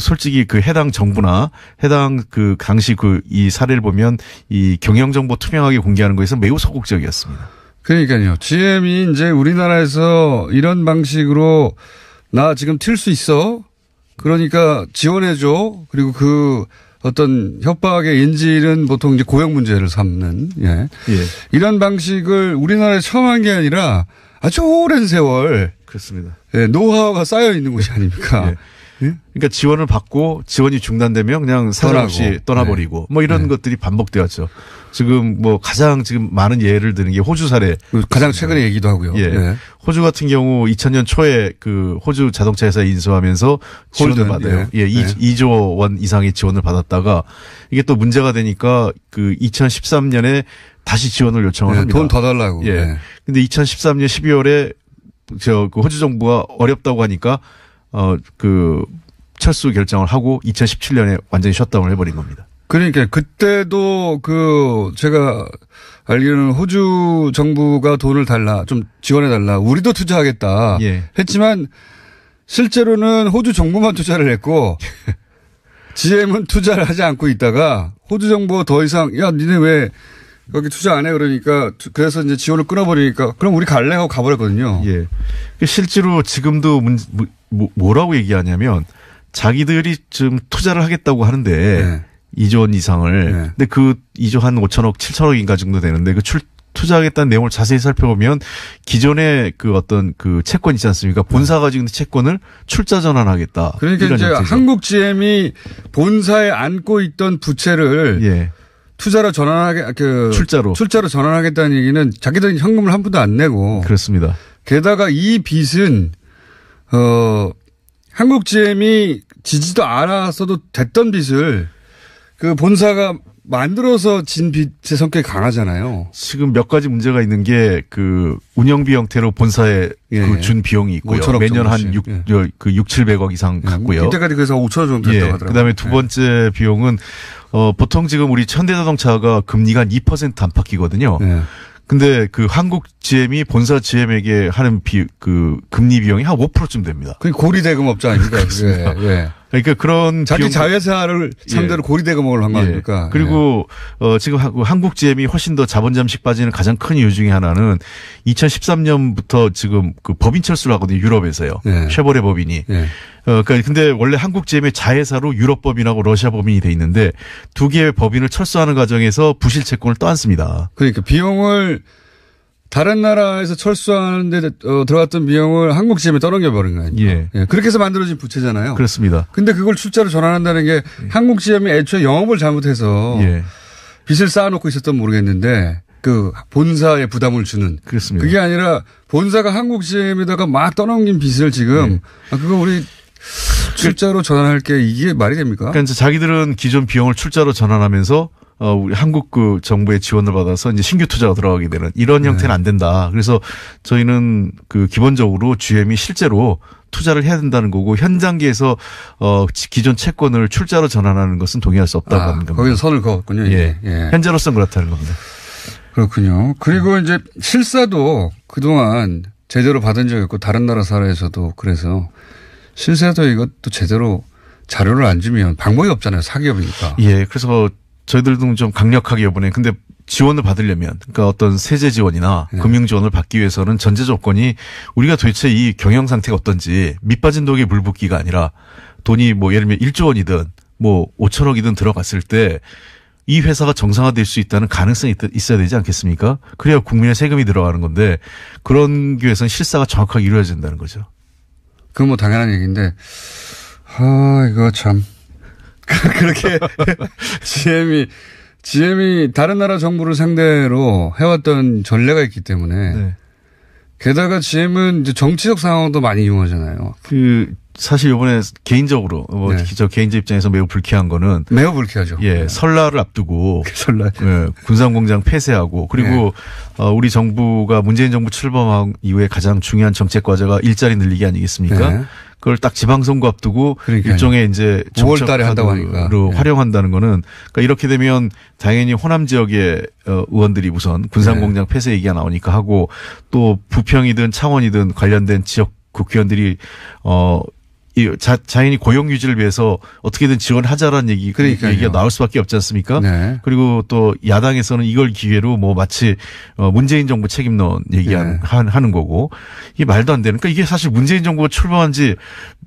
Speaker 4: 솔직히 해당 정부나 해당 당시 이 사례를 보면 이 경영정보 투명하게 공개하는 것에서 매우 소극적이었습니다.
Speaker 1: 그러니까요. GM이 이제 우리나라에서 이런 방식으로 나 지금 튈 수 있어. 그러니까 지원해줘. 그리고 어떤 협박의 인질은 보통 이제 고용 문제를 삼는, 예. 예. 이런 방식을 우리나라에 처음 한 게 아니라 아주 오랜 세월.
Speaker 4: 그렇습니다.
Speaker 1: 예, 노하우가 쌓여 있는 곳이 아닙니까?
Speaker 4: 예. 예? 그러니까 지원을 받고 지원이 중단되면 그냥 사정없이 떠나버리고 네. 이런 네. 것들이 반복되었죠. 지금 가장 지금 많은 예를 드는 게 호주 사례.
Speaker 1: 가장 최근의 얘기도 하고요.
Speaker 4: 예. 네. 호주 같은 경우 2000년 초에 호주 자동차 회사에 인수하면서 지원을 받아요. 예. 2조 원 이상의 지원을 받았다가 이게 또 문제가 되니까 2013년에 다시 지원을 요청을 합니다.
Speaker 1: 돈 더 달라고.
Speaker 4: 예. 네. 근데 2013년 12월에 호주 정부가 어렵다고 하니까 철수 결정을 하고 2017년에 완전히 셧다운을 해버린 겁니다.
Speaker 1: 그러니까 그때도 제가 알기로는 호주 정부가 돈을 좀 지원해달라. 우리도 투자하겠다. 예. 했지만 실제로는 호주 정부만 투자를 했고 GM은 투자를 하지 않고 있다가 호주 정부가 더 이상 니네 왜 여기 투자 안 해? 그러니까 그래서 이제 지원을 끊어버리니까 그럼 우리 갈래? 하고 가버렸거든요.
Speaker 4: 예. 실제로 지금도 뭐라고 얘기하냐면 자기들이 좀 투자를 하겠다고 하는데 네. 2조 원 이상을. 네. 근데 2조 한 5천억, 7천억인가 정도 되는데 투자하겠다는 내용을 자세히 살펴보면 기존의 어떤 채권 있지 않습니까? 본사가 가지고 있는 채권을 출자 전환하겠다.
Speaker 1: 그러니까 이제 형태죠. 한국 GM이 본사에 안고 있던 부채를 예. 투자로 출자로 전환하겠다는 얘기는 자기들은 현금을 한 푼도 안 내고.
Speaker 4: 그렇습니다.
Speaker 1: 게다가 이 빚은, 한국 GM이 지지도 않았어도 됐던 빚을 본사가 만들어서 진 빚의 성격이 강하잖아요.
Speaker 4: 지금 몇 가지 문제가 있는 게 운영비 형태로 본사에 예. 준 비용이 있고요. 매년 한 700억 이상 갔고요.
Speaker 1: 이때까지 그래서 5천억 정도 됐다고 하더라고요.
Speaker 4: 그다음에 두 번째 비용은 보통 지금 우리 현대자동차가 금리가 한 2% 안팎이거든요. 네. 근데 한국 GM이 본사 GM에게 하는 금리 비용이 한 5%쯤 됩니다.
Speaker 1: 그게 고리대금업자 아닙니까?
Speaker 4: 그렇습니다. 예. 그러니까 그런
Speaker 1: 자기 자회사를 상대로 예. 고리대금업을 한 거 아닙니까?
Speaker 4: 예. 그리고 지금 한국 GM이 훨씬 더 자본 잠식 빠지는 가장 큰 이유 중에 하나는 2013년부터 지금 법인 철수를 하거든요. 유럽에서요. 예. 쉐보레 법인이. 예. 그러니까 근데 원래 한국 GM의 자회사로 유럽 법인하고 러시아 법인이 돼 있는데 두 개의 법인을 철수하는 과정에서 부실 채권을 떠안습니다.
Speaker 1: 그러니까 비용을 다른 나라에서 철수하는데 들어갔던 비용을 한국 GM에 떠넘겨 버린 거 아니에요? 예. 그렇게 해서 만들어진 부채잖아요.
Speaker 4: 그렇습니다.
Speaker 1: 근데 그걸 출자로 전환한다는 게 한국 GM이 애초에 영업을 잘못해서 빚을 쌓아놓고 있었던 모르겠는데 그 본사에 부담을 주는.
Speaker 4: 그렇습니다.
Speaker 1: 그게 아니라 본사가 한국 GM에다가 막 떠넘긴 빚을 지금 그거 우리 출자로 전환할게 이게 말이 됩니까?
Speaker 4: 그러니까 이제 자기들은 기존 비용을 출자로 전환하면서 우리 한국 그 정부의 지원을 받아서 이제 신규 투자가 들어가게 되는 이런 형태는 안 된다. 그래서 저희는 그 기본적으로 GM이 실제로 투자를 해야 된다는 거고 현 단계에서 기존 채권을 출자로 전환하는 것은 동의할 수 없다고 합니다.
Speaker 1: 거기서 선을 그었군요.
Speaker 4: 예. 현재로서는 그렇다는 겁니다.
Speaker 1: 그렇군요. 그리고 이제 실사도 그동안 제대로 받은 적이 없고 다른 나라 사례에서도 그래서 실사도 이것도 제대로 자료를 안 주면 방법이 없잖아요. 사기업이니까.
Speaker 4: 예. 그래서 저희들도 좀 강력하게 이번에 근데 지원을 받으려면 그러니까 어떤 세제 지원이나 금융 지원을 받기 위해서는 전제 조건이 우리가 도대체 이 경영 상태가 어떤지 밑빠진 독에 물 붓기가 아니라 돈이 뭐 예를 들면 1조 원이든 뭐 5천억이든 들어갔을 때 이 회사가 정상화될 수 있다는 가능성이 있어야 되지 않겠습니까? 그래야 국민의 세금이 들어가는 건데 그런 위해서는 실사가 정확하게 이루어져야 된다는 거죠.
Speaker 1: 그건 뭐 당연한 얘기인데 이거 참 그렇게 GM이 다른 나라 정부를 상대로 해왔던 전례가 있기 때문에 게다가 GM은 이제 정치적 상황도 많이 이용하잖아요.
Speaker 4: 사실 이번에 개인적으로 저 개인자 입장에서 매우 불쾌한 거는
Speaker 1: 매우 불쾌하죠.
Speaker 4: 예, 설날을 앞두고 군산공장 폐쇄하고 그리고 우리 정부가 문재인 정부 출범한 이후에 가장 중요한 정책 과제가 일자리 늘리기 아니겠습니까? 그걸 딱 지방선거 앞두고 그러니까요. 일종의 이제
Speaker 1: 5월 달에 한다고 하니까
Speaker 4: 활용한다는 거는 그러니까 이렇게 되면 당연히 호남 지역의 의원들이 우선 군산공장 폐쇄 얘기가 나오니까 하고 또 부평이든 창원이든 관련된 지역 국회의원들이 자연히 고용 유지를 위해서 어떻게든 지원하자라는 얘기가 나올 수밖에 없지 않습니까? 그리고 또 야당에서는 이걸 기회로 뭐 마치 문재인 정부 책임론 하는 거고 이게 말도 안 되는. 그러니까 이게 사실 문재인 정부가 출범한 지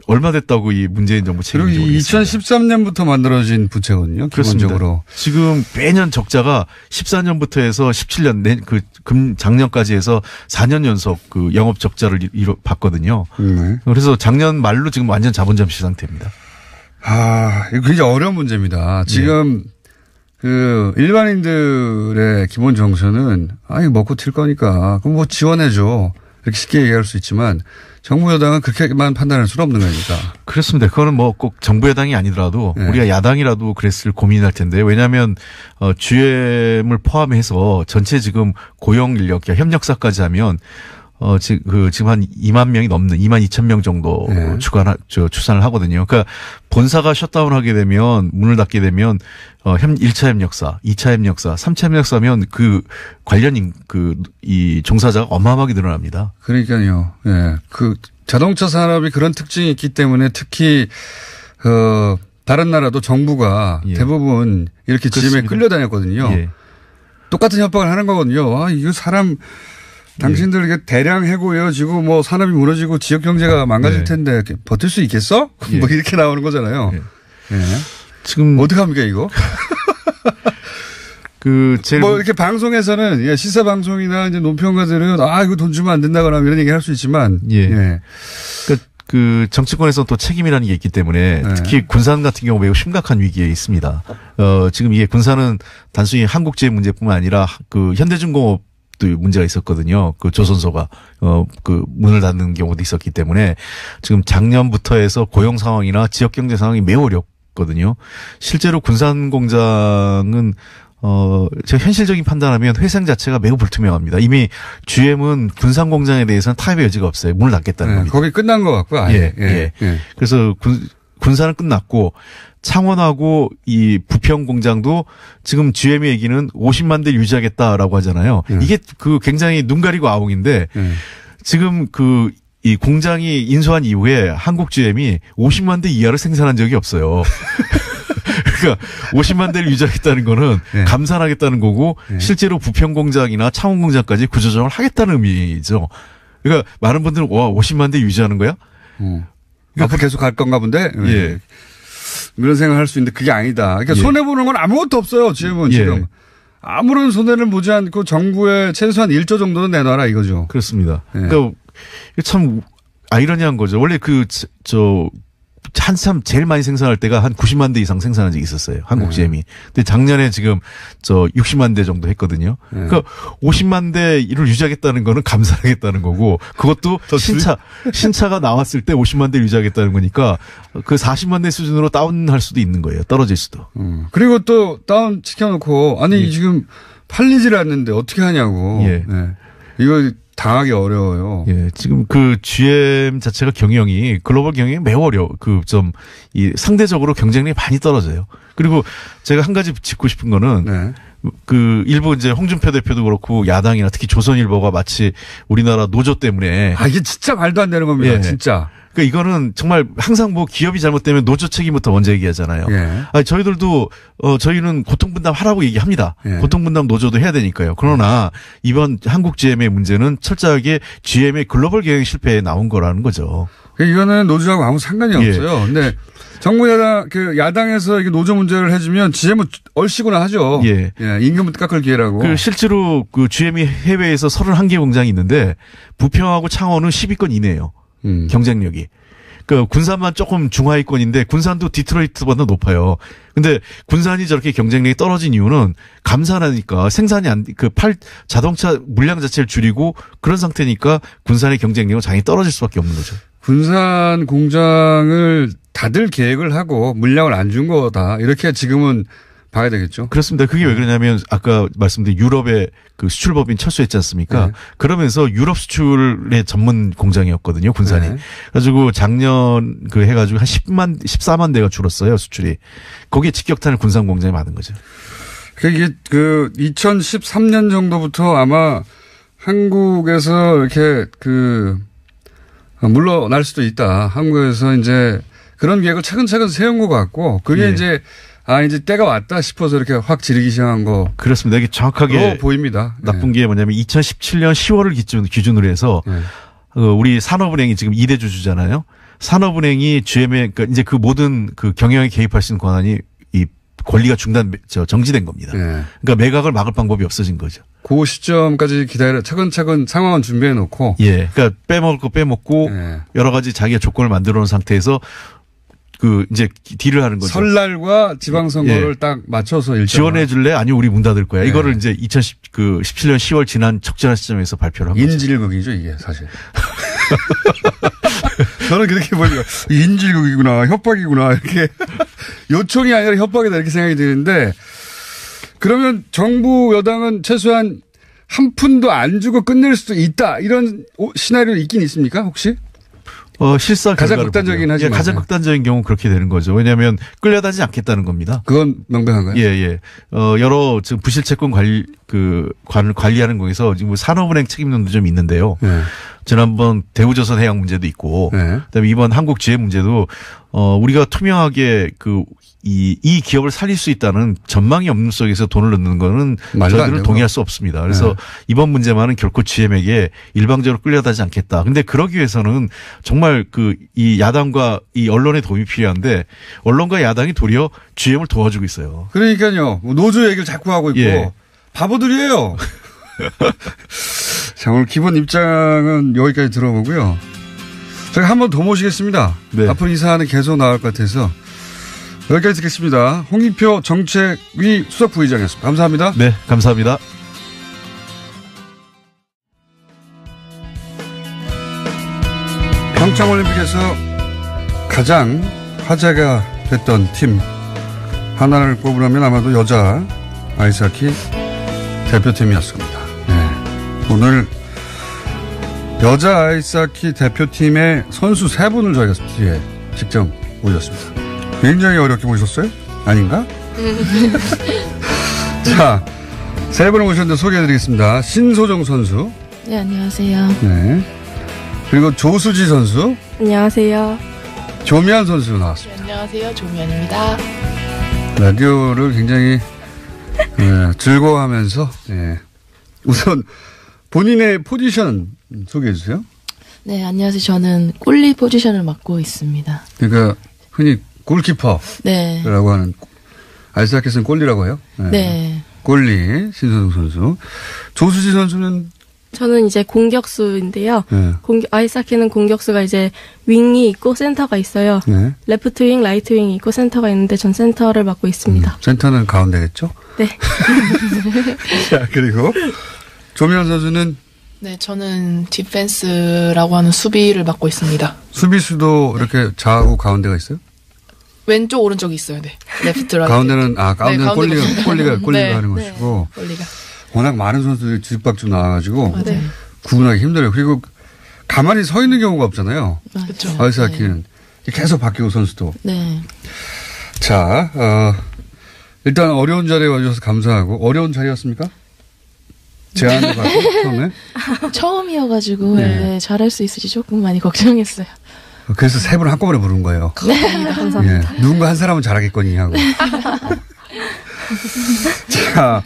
Speaker 4: 얼마 됐다고 이 문재인 정부 책임론.
Speaker 1: 그리고 2013년부터 만들어진 부채거든요. 기본적으로.
Speaker 4: 지금 매년 적자가 14년부터 해서 17년 작년까지 해서 4년 연속 그 영업 적자를 봤거든요. 그래서 작년 말로 지금 완전 자본점시 상태입니다.
Speaker 1: 이거 굉장히 어려운 문제입니다. 지금 그 일반인들의 기본 정서는 이거 먹고 튈 거니까 그럼 뭐 지원해줘 이렇게 쉽게 얘기할 수 있지만 정부 여당은 그렇게만 판단할 수는 없는 거니까.
Speaker 4: 그렇습니다. 그거는 뭐 꼭 정부 여당이 아니더라도 우리가 야당이라도 그랬을 고민할 텐데 왜냐하면 GM을 포함해서 전체 지금 고용 인력 협력사까지 하면 지금 한 2만 명이 넘는 2만 2천 명 정도 추산을 하거든요. 그러니까 본사가 셧다운하게 되면 문을 닫게 되면 1차 협력사, 2차 협력사, 3차 협력사면 그 관련인 이 종사자가 어마어마하게 늘어납니다.
Speaker 1: 그러니까요. 예. 그 자동차 산업이 그런 특징이 있기 때문에 특히 다른 나라도 정부가 대부분 이렇게 GM에 끌려다녔거든요. 똑같은 협박을 하는 거거든요. 이거 사람 당신들 이게 대량 해고해지고 뭐 산업이 무너지고 지역 경제가 망가질 텐데 버틸 수 있겠어? 뭐 이렇게 나오는 거잖아요. 지금 어떻게 합니까 이거? 뭐 이렇게 방송에서는 시사 방송이나 이제 논평가들은 이거 돈 주면 안 된다거나 이런 얘기 할 수 있지만
Speaker 4: 그 정치권에서 또 책임이라는 게 있기 때문에 특히 군산 같은 경우 매우 심각한 위기에 있습니다. 지금 이게 군산은 단순히 한국 GM 문제뿐만 아니라 그 현대중공업 문제가 있었거든요. 그 조선소가 그 문을 닫는 경우도 있었기 때문에 지금 작년부터 해서 고용 상황이나 지역 경제 상황이 매우 어렵거든요. 실제로 군산 공장은 제가 현실적인 판단하면 회생 자체가 매우 불투명합니다. 이미 GM은 군산 공장에 대해서는 타협의 여지가 없어요. 문을 닫겠다는 겁니다.
Speaker 1: 거기 끝난 것 같고요.
Speaker 4: 그래서 군산은 끝났고 창원하고 이 부평 공장도 지금 GM의 얘기는 50만 대 유지하겠다라고 하잖아요. 이게 굉장히 눈 가리고 아웅인데 지금 이 공장이 인수한 이후에 한국 GM이 50만 대 이하를 생산한 적이 없어요. 그러니까 50만 대를 유지하겠다는 거는 감산하겠다는 거고 실제로 부평 공장이나 창원 공장까지 구조조정을 하겠다는 의미죠. 그러니까 많은 분들은 50만 대 유지하는 거야?
Speaker 1: 앞으로 계속 갈 건가 본데.
Speaker 4: 예.
Speaker 1: 이런 생각을 할 수 있는데 그게 아니다. 그러니까 손해보는 건 아무것도 없어요. 지금은 지금. 아무런 손해를 보지 않고 정부에 최소한 1조 정도는 내놔라 이거죠.
Speaker 4: 그렇습니다. 그러니까 참 아이러니한 거죠. 원래 한참 제일 많이 생산할 때가 한 90만 대 이상 생산한 적이 있었어요. 한국GM이. 근데 작년에 지금 60만 대 정도 했거든요. 그러니까 50만 대를 유지하겠다는 거는 감산하겠다는 거고 그것도 신차가 나왔을 때 50만 대를 유지하겠다는 거니까 그 40만 대 수준으로 다운할 수도 있는 거예요. 떨어질 수도.
Speaker 1: 그리고 또 다운 시켜놓고 아니 지금 팔리질 않는데 어떻게 하냐고. 이거 당하기 어려워요.
Speaker 4: 예, 지금 그 GM 자체가 경영이 글로벌 경영이 매우 상대적으로 경쟁력이 많이 떨어져요. 그리고 제가 한 가지 짚고 싶은 거는 그 일부 이제 홍준표 대표도 그렇고 야당이나 특히 조선일보가 마치 우리나라 노조 때문에
Speaker 1: 이게 진짜 말도 안 되는 겁니다. 진짜.
Speaker 4: 그러니까 이거는 정말 항상 기업이 잘못되면 노조 책임부터 먼저 얘기하잖아요. 저희들도 저희는 고통분담 하라고 얘기합니다. 고통분담 노조도 해야 되니까요. 그러나 이번 한국 GM의 문제는 철저하게 GM의 글로벌 경영 실패에 나온 거라는 거죠.
Speaker 1: 이거는 노조하고 아무 상관이 없어요. 근데 정부 야당에서 이게 노조 문제를 해주면 GM은 얼씨구나 하죠. 임금부터 깎을 기회라고.
Speaker 4: 실제로 그 GM이 해외에서 31개 공장이 있는데 부평하고 창원은 10위권 이내예요. 경쟁력이. 그 군산만 조금 중하위권인데 군산도 디트로이트보다 높아요. 근데 군산이 저렇게 경쟁력이 떨어진 이유는 감산하니까 생산이 자동차 물량 자체를 줄이고 그런 상태니까 군산의 경쟁력은 당연히 떨어질 수밖에 없는 거죠.
Speaker 1: 군산 공장을 닫을 계획을 하고 물량을 안 준 거다. 이렇게 지금은 봐야 되겠죠.
Speaker 4: 그렇습니다. 그게 왜 그러냐면 아까 말씀드린 유럽의 그 수출법인 철수했지 않습니까? 그러면서 유럽 수출의 전문 공장이었거든요. 군산이. 그래가지고 작년 해가지고 한 14만 대가 줄었어요. 수출이. 거기에 직격탄을 군산 공장에 맞은 거죠.
Speaker 1: 이게 2013년 정도부터 아마 한국에서 이렇게 물러날 수도 있다. 한국에서 이제 그런 계획을 차근차근 세운 것 같고 그게 이제 때가 왔다 싶어서 이렇게 확 지르기 시작한 거.
Speaker 4: 그렇습니다. 이게 정확하게
Speaker 1: 보입니다.
Speaker 4: 나쁜 게 뭐냐면 2017년 10월을 기준으로 해서 우리 산업은행이 지금 2대 주주잖아요. 산업은행이 GM에 그러니까 이제 그 모든 경영에 개입할 수 있는 권한이 이 권리가 정지된 겁니다. 그러니까 매각을 막을 방법이 없어진 거죠.
Speaker 1: 그 시점까지 차근차근 상황은 준비해 놓고.
Speaker 4: 그러니까 빼먹을 거 빼먹고 여러 가지 자기가 조건을 만들어 놓은 상태에서 이제 딜을 하는 거죠.
Speaker 1: 설날과 지방선거를 딱 맞춰서
Speaker 4: 지원해 줄래? 아니면 우리 문 닫을 거야. 이거를 이제 2017년 10월 지난 적절한 시점에서 발표를 한 거죠.
Speaker 1: 인질극이죠, 이게 사실. 저는 그렇게 보니까 인질극이구나, 협박이구나, 이렇게. 요청이 아니라 협박이다, 이렇게 생각이 드는데, 그러면 정부 여당은 최소한 한 푼도 안 주고 끝낼 수도 있다, 이런 시나리오 있긴 있습니까, 혹시?
Speaker 4: 실사
Speaker 1: 가장 극단적이긴 하지만.
Speaker 4: 가장 극단적인 경우는 그렇게 되는 거죠. 왜냐하면 끌려다니지 않겠다는 겁니다.
Speaker 1: 그건 명백한가요?
Speaker 4: 여러 지금 부실채권 관리하는 거에서 지금 산업은행 책임론도 좀 있는데요. 지난번 대우조선 해양 문제도 있고, 그다음에 이번 한국 GM 문제도 우리가 투명하게 이 기업을 살릴 수 있다는 전망이 없는 속에서 돈을 넣는 거는 저희들은 동의할 수 없습니다. 그래서 이번 문제만은 결코 GM에게 일방적으로 끌려다니지 않겠다. 근데 그러기 위해서는 정말 이 야당과 이 언론의 도움이 필요한데 언론과 야당이 도리어 GM을 도와주고 있어요.
Speaker 1: 그러니까요. 노조 얘기를 자꾸 하고 있고 바보들이에요. 자, 오늘 기본 입장은 여기까지 들어보고요. 저희 한 번 더 모시겠습니다. 앞으로 이 사안은 계속 나올 것 같아서. 여기까지 듣겠습니다. 홍익표 정책위 수석부의장이었습니다. 감사합니다.
Speaker 4: 네, 감사합니다.
Speaker 1: 평창올림픽에서 가장 화제가 됐던 팀 하나를 꼽으라면 아마도 여자 아이스하키 대표팀이었습니다. 오늘 여자 아이스하키 대표팀의 선수 3분을 저희가 뒤에 직접 모셨습니다. 굉장히 어렵게 모셨어요? 아닌가? 자, 3분을 모셨는데 소개해드리겠습니다. 신소정 선수.
Speaker 5: 네, 안녕하세요.
Speaker 1: 그리고 조수지 선수.
Speaker 5: 안녕하세요.
Speaker 1: 조미안 선수 나왔습니다.
Speaker 5: 네, 안녕하세요. 조미안입니다.
Speaker 1: 라디오를 굉장히 즐거워하면서 우선 본인의 포지션 소개해 주세요.
Speaker 5: 네, 안녕하세요. 저는 골리 포지션을 맡고 있습니다.
Speaker 1: 그러니까 흔히 골키퍼라고
Speaker 5: 네.
Speaker 1: 하는 아이스하키에서는 골리라고 해요. 네.
Speaker 5: 네.
Speaker 1: 골리 신선웅 선수. 조수지 선수는
Speaker 6: 저는 이제 공격수인데요.
Speaker 1: 네.
Speaker 6: 아이스하키는 공격수가 이제 윙이 있고 센터가 있어요.
Speaker 1: 네.
Speaker 6: 레프트 윙, 라이트 윙이 있고 센터가 있는데 전 센터를 맡고 있습니다.
Speaker 1: 센터는 가운데겠죠?
Speaker 6: 네.
Speaker 1: 자, 그리고 조미연 선수는
Speaker 7: 네, 저는 디펜스라고 하는 수비를 맡고 있습니다.
Speaker 1: 수비수도 이렇게 좌우 가운데가 있어요?
Speaker 7: 왼쪽 오른쪽이 있어요. 네. 레프트 라이트.
Speaker 1: 가운데는 가운데는
Speaker 7: 가운데
Speaker 1: 골리가
Speaker 7: 네,
Speaker 1: 하는
Speaker 7: 네.
Speaker 1: 것이고
Speaker 7: 골리가.
Speaker 1: 워낙 많은 선수들이 뒤집박죽 나와가지고
Speaker 6: 네.
Speaker 1: 구분하기 힘들어요. 그리고 가만히 서 있는 경우가 없잖아요.
Speaker 7: 그렇죠.
Speaker 1: 아이스하키는 계속 바뀌고 선수도.
Speaker 5: 네.
Speaker 1: 자, 일단 어려운 자리에 와주셔서 감사하고 어려운 자리였습니까? 제안을 받고 처음에.
Speaker 5: 처음이어가지고
Speaker 1: 네.
Speaker 5: 네, 잘할 수 있을지 조금 많이 걱정했어요.
Speaker 1: 그래서 세 분 한꺼번에 부른 거예요.
Speaker 6: 감사합니다.
Speaker 1: 예, 누군가 한 사람은 잘하겠거니 하고. 자,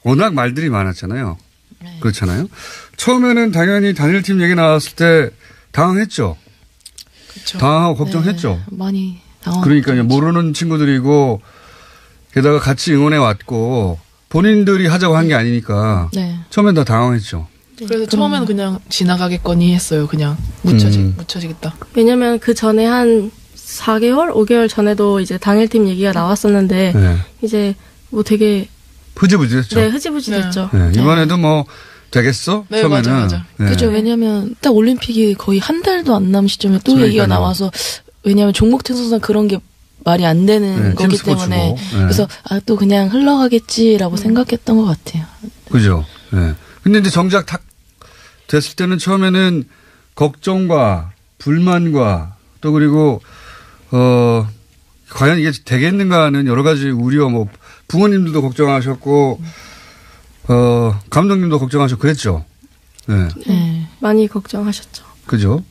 Speaker 1: 워낙 말들이 많았잖아요.
Speaker 5: 네.
Speaker 1: 그렇잖아요. 처음에는 당연히 단일팀 얘기 나왔을 때 당황했죠.
Speaker 7: 그렇죠.
Speaker 1: 당황하고 걱정했죠.
Speaker 5: 네, 많이 당황.
Speaker 1: 그러니까 모르는 친구들이고 게다가 같이 응원해 왔고 본인들이 하자고 한 게 아니니까
Speaker 5: 네.
Speaker 1: 처음엔 다 당황했죠.
Speaker 7: 그래서 처음에는 그냥 지나가겠거니 했어요. 그냥 묻혀지겠다.
Speaker 6: 왜냐면 그 전에 한 4개월, 5개월 전에도 이제 당일팀 얘기가 나왔었는데
Speaker 1: 네.
Speaker 6: 이제 뭐 되게
Speaker 1: 흐지부지했죠.
Speaker 6: 네, 흐지부지 됐죠.
Speaker 1: 네, 이번에도 뭐 되겠어?
Speaker 7: 네,
Speaker 1: 처음에는.
Speaker 7: 맞아.
Speaker 1: 네.
Speaker 5: 그죠. 왜냐면 딱 올림픽이 거의 한 달도 안 남은 시점에 또
Speaker 1: 그러니까요.
Speaker 5: 얘기가 나와서 왜냐면 종목 특성상 그런 게 말이 안 되는
Speaker 1: 네,
Speaker 5: 거기
Speaker 1: 팀 스포츠고.
Speaker 5: 때문에
Speaker 1: 네.
Speaker 5: 그래서 또 그냥 흘러가겠지라고 생각했던 것 같아요.
Speaker 1: 그죠. 네. 근데 이제 정작 탁 됐을 때는 처음에는 걱정과 불만과 또 그리고 과연 이게 되겠는가 하는 여러 가지 우려, 뭐 부모님들도 걱정하셨고 감독님도 걱정하셨고 그랬죠. 네.
Speaker 5: 네.
Speaker 6: 많이 걱정하셨죠.
Speaker 1: 그죠.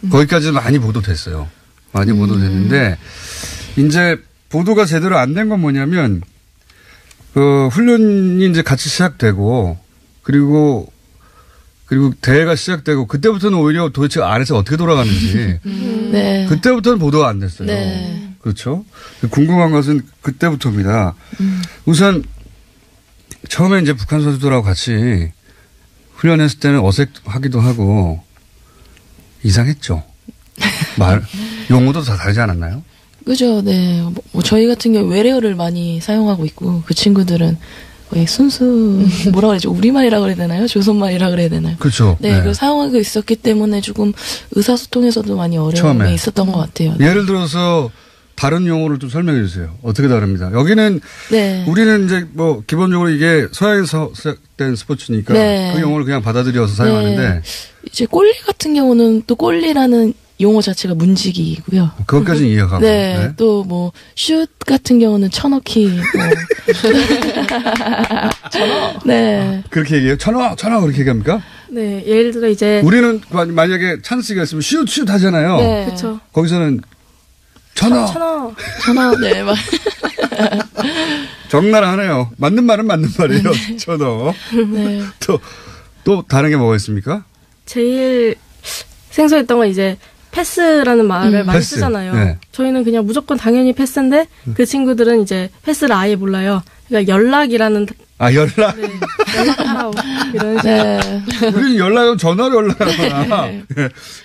Speaker 1: 거기까지 많이 보도됐어요. 많이 보도됐는데 이제 보도가 제대로 안 된 건 뭐냐면 훈련이 이제 같이 시작되고 그리고 대회가 시작되고 그때부터는 오히려 도대체 안에서 어떻게 돌아가는지
Speaker 5: 네.
Speaker 1: 그때부터는 보도가 안 됐어요.
Speaker 5: 네.
Speaker 1: 그렇죠. 궁금한 것은 그때부터입니다. 우선 처음에 이제 북한 선수들하고 같이 훈련했을 때는 어색하기도 하고 이상했죠. 용어도 다 다르지 않았나요?
Speaker 5: 그죠. 네. 뭐 저희 같은 경우 외래어를 많이 사용하고 있고 그 친구들은 거의 순수 뭐라 그러죠? 우리말이라 그래야 되나요? 조선말이라 그래야 되나요?
Speaker 1: 그렇죠.
Speaker 5: 네, 그걸 사용하고 있었기 때문에 조금 의사소통에서도 많이 어려움이
Speaker 1: 처음에.
Speaker 5: 있었던 것 같아요.
Speaker 1: 예를 들어서 다른 용어를 좀 설명해 주세요. 어떻게 다릅니다. 여기는
Speaker 5: 네.
Speaker 1: 우리는 이제 뭐 기본적으로 이게 서양에서 시작된 스포츠니까
Speaker 5: 네.
Speaker 1: 그 용어를 그냥 받아들여서 사용하는데
Speaker 5: 네. 이제 골리 같은 경우는 또 골리라는 용어 자체가 문지기이고요.
Speaker 1: 그것까지는 이해하고.
Speaker 5: 네,
Speaker 1: 네.
Speaker 5: 또 뭐 슛 같은 경우는 쳐넣기. 뭐. 네.
Speaker 1: 그렇게 얘기해요? 천하 그렇게 얘기합니까?
Speaker 6: 네, 예를 들어 이제
Speaker 1: 우리는 만약에 찬스가 있으면 슛 하잖아요.
Speaker 5: 네.
Speaker 6: 그렇죠.
Speaker 1: 거기서는 천하.
Speaker 5: 전화. 네, 막.
Speaker 1: 적나라하네요. 맞는 말은 맞는 말이에요. 천하.
Speaker 5: 네.
Speaker 1: 또 다른 게 뭐가 있습니까?
Speaker 6: 제일 생소했던 건 이제 패스라는 말을 많이
Speaker 1: 패스.
Speaker 6: 쓰잖아요.
Speaker 1: 네.
Speaker 6: 저희는 그냥 무조건 당연히 패스인데 그 친구들은 이제 패스를 아예 몰라요. 그러니까 연락이라는
Speaker 1: 연락.
Speaker 6: 네, 연락하라고 이런 식으로.
Speaker 5: 네.
Speaker 1: 우리는 연락은 전화로 연락하거나 네.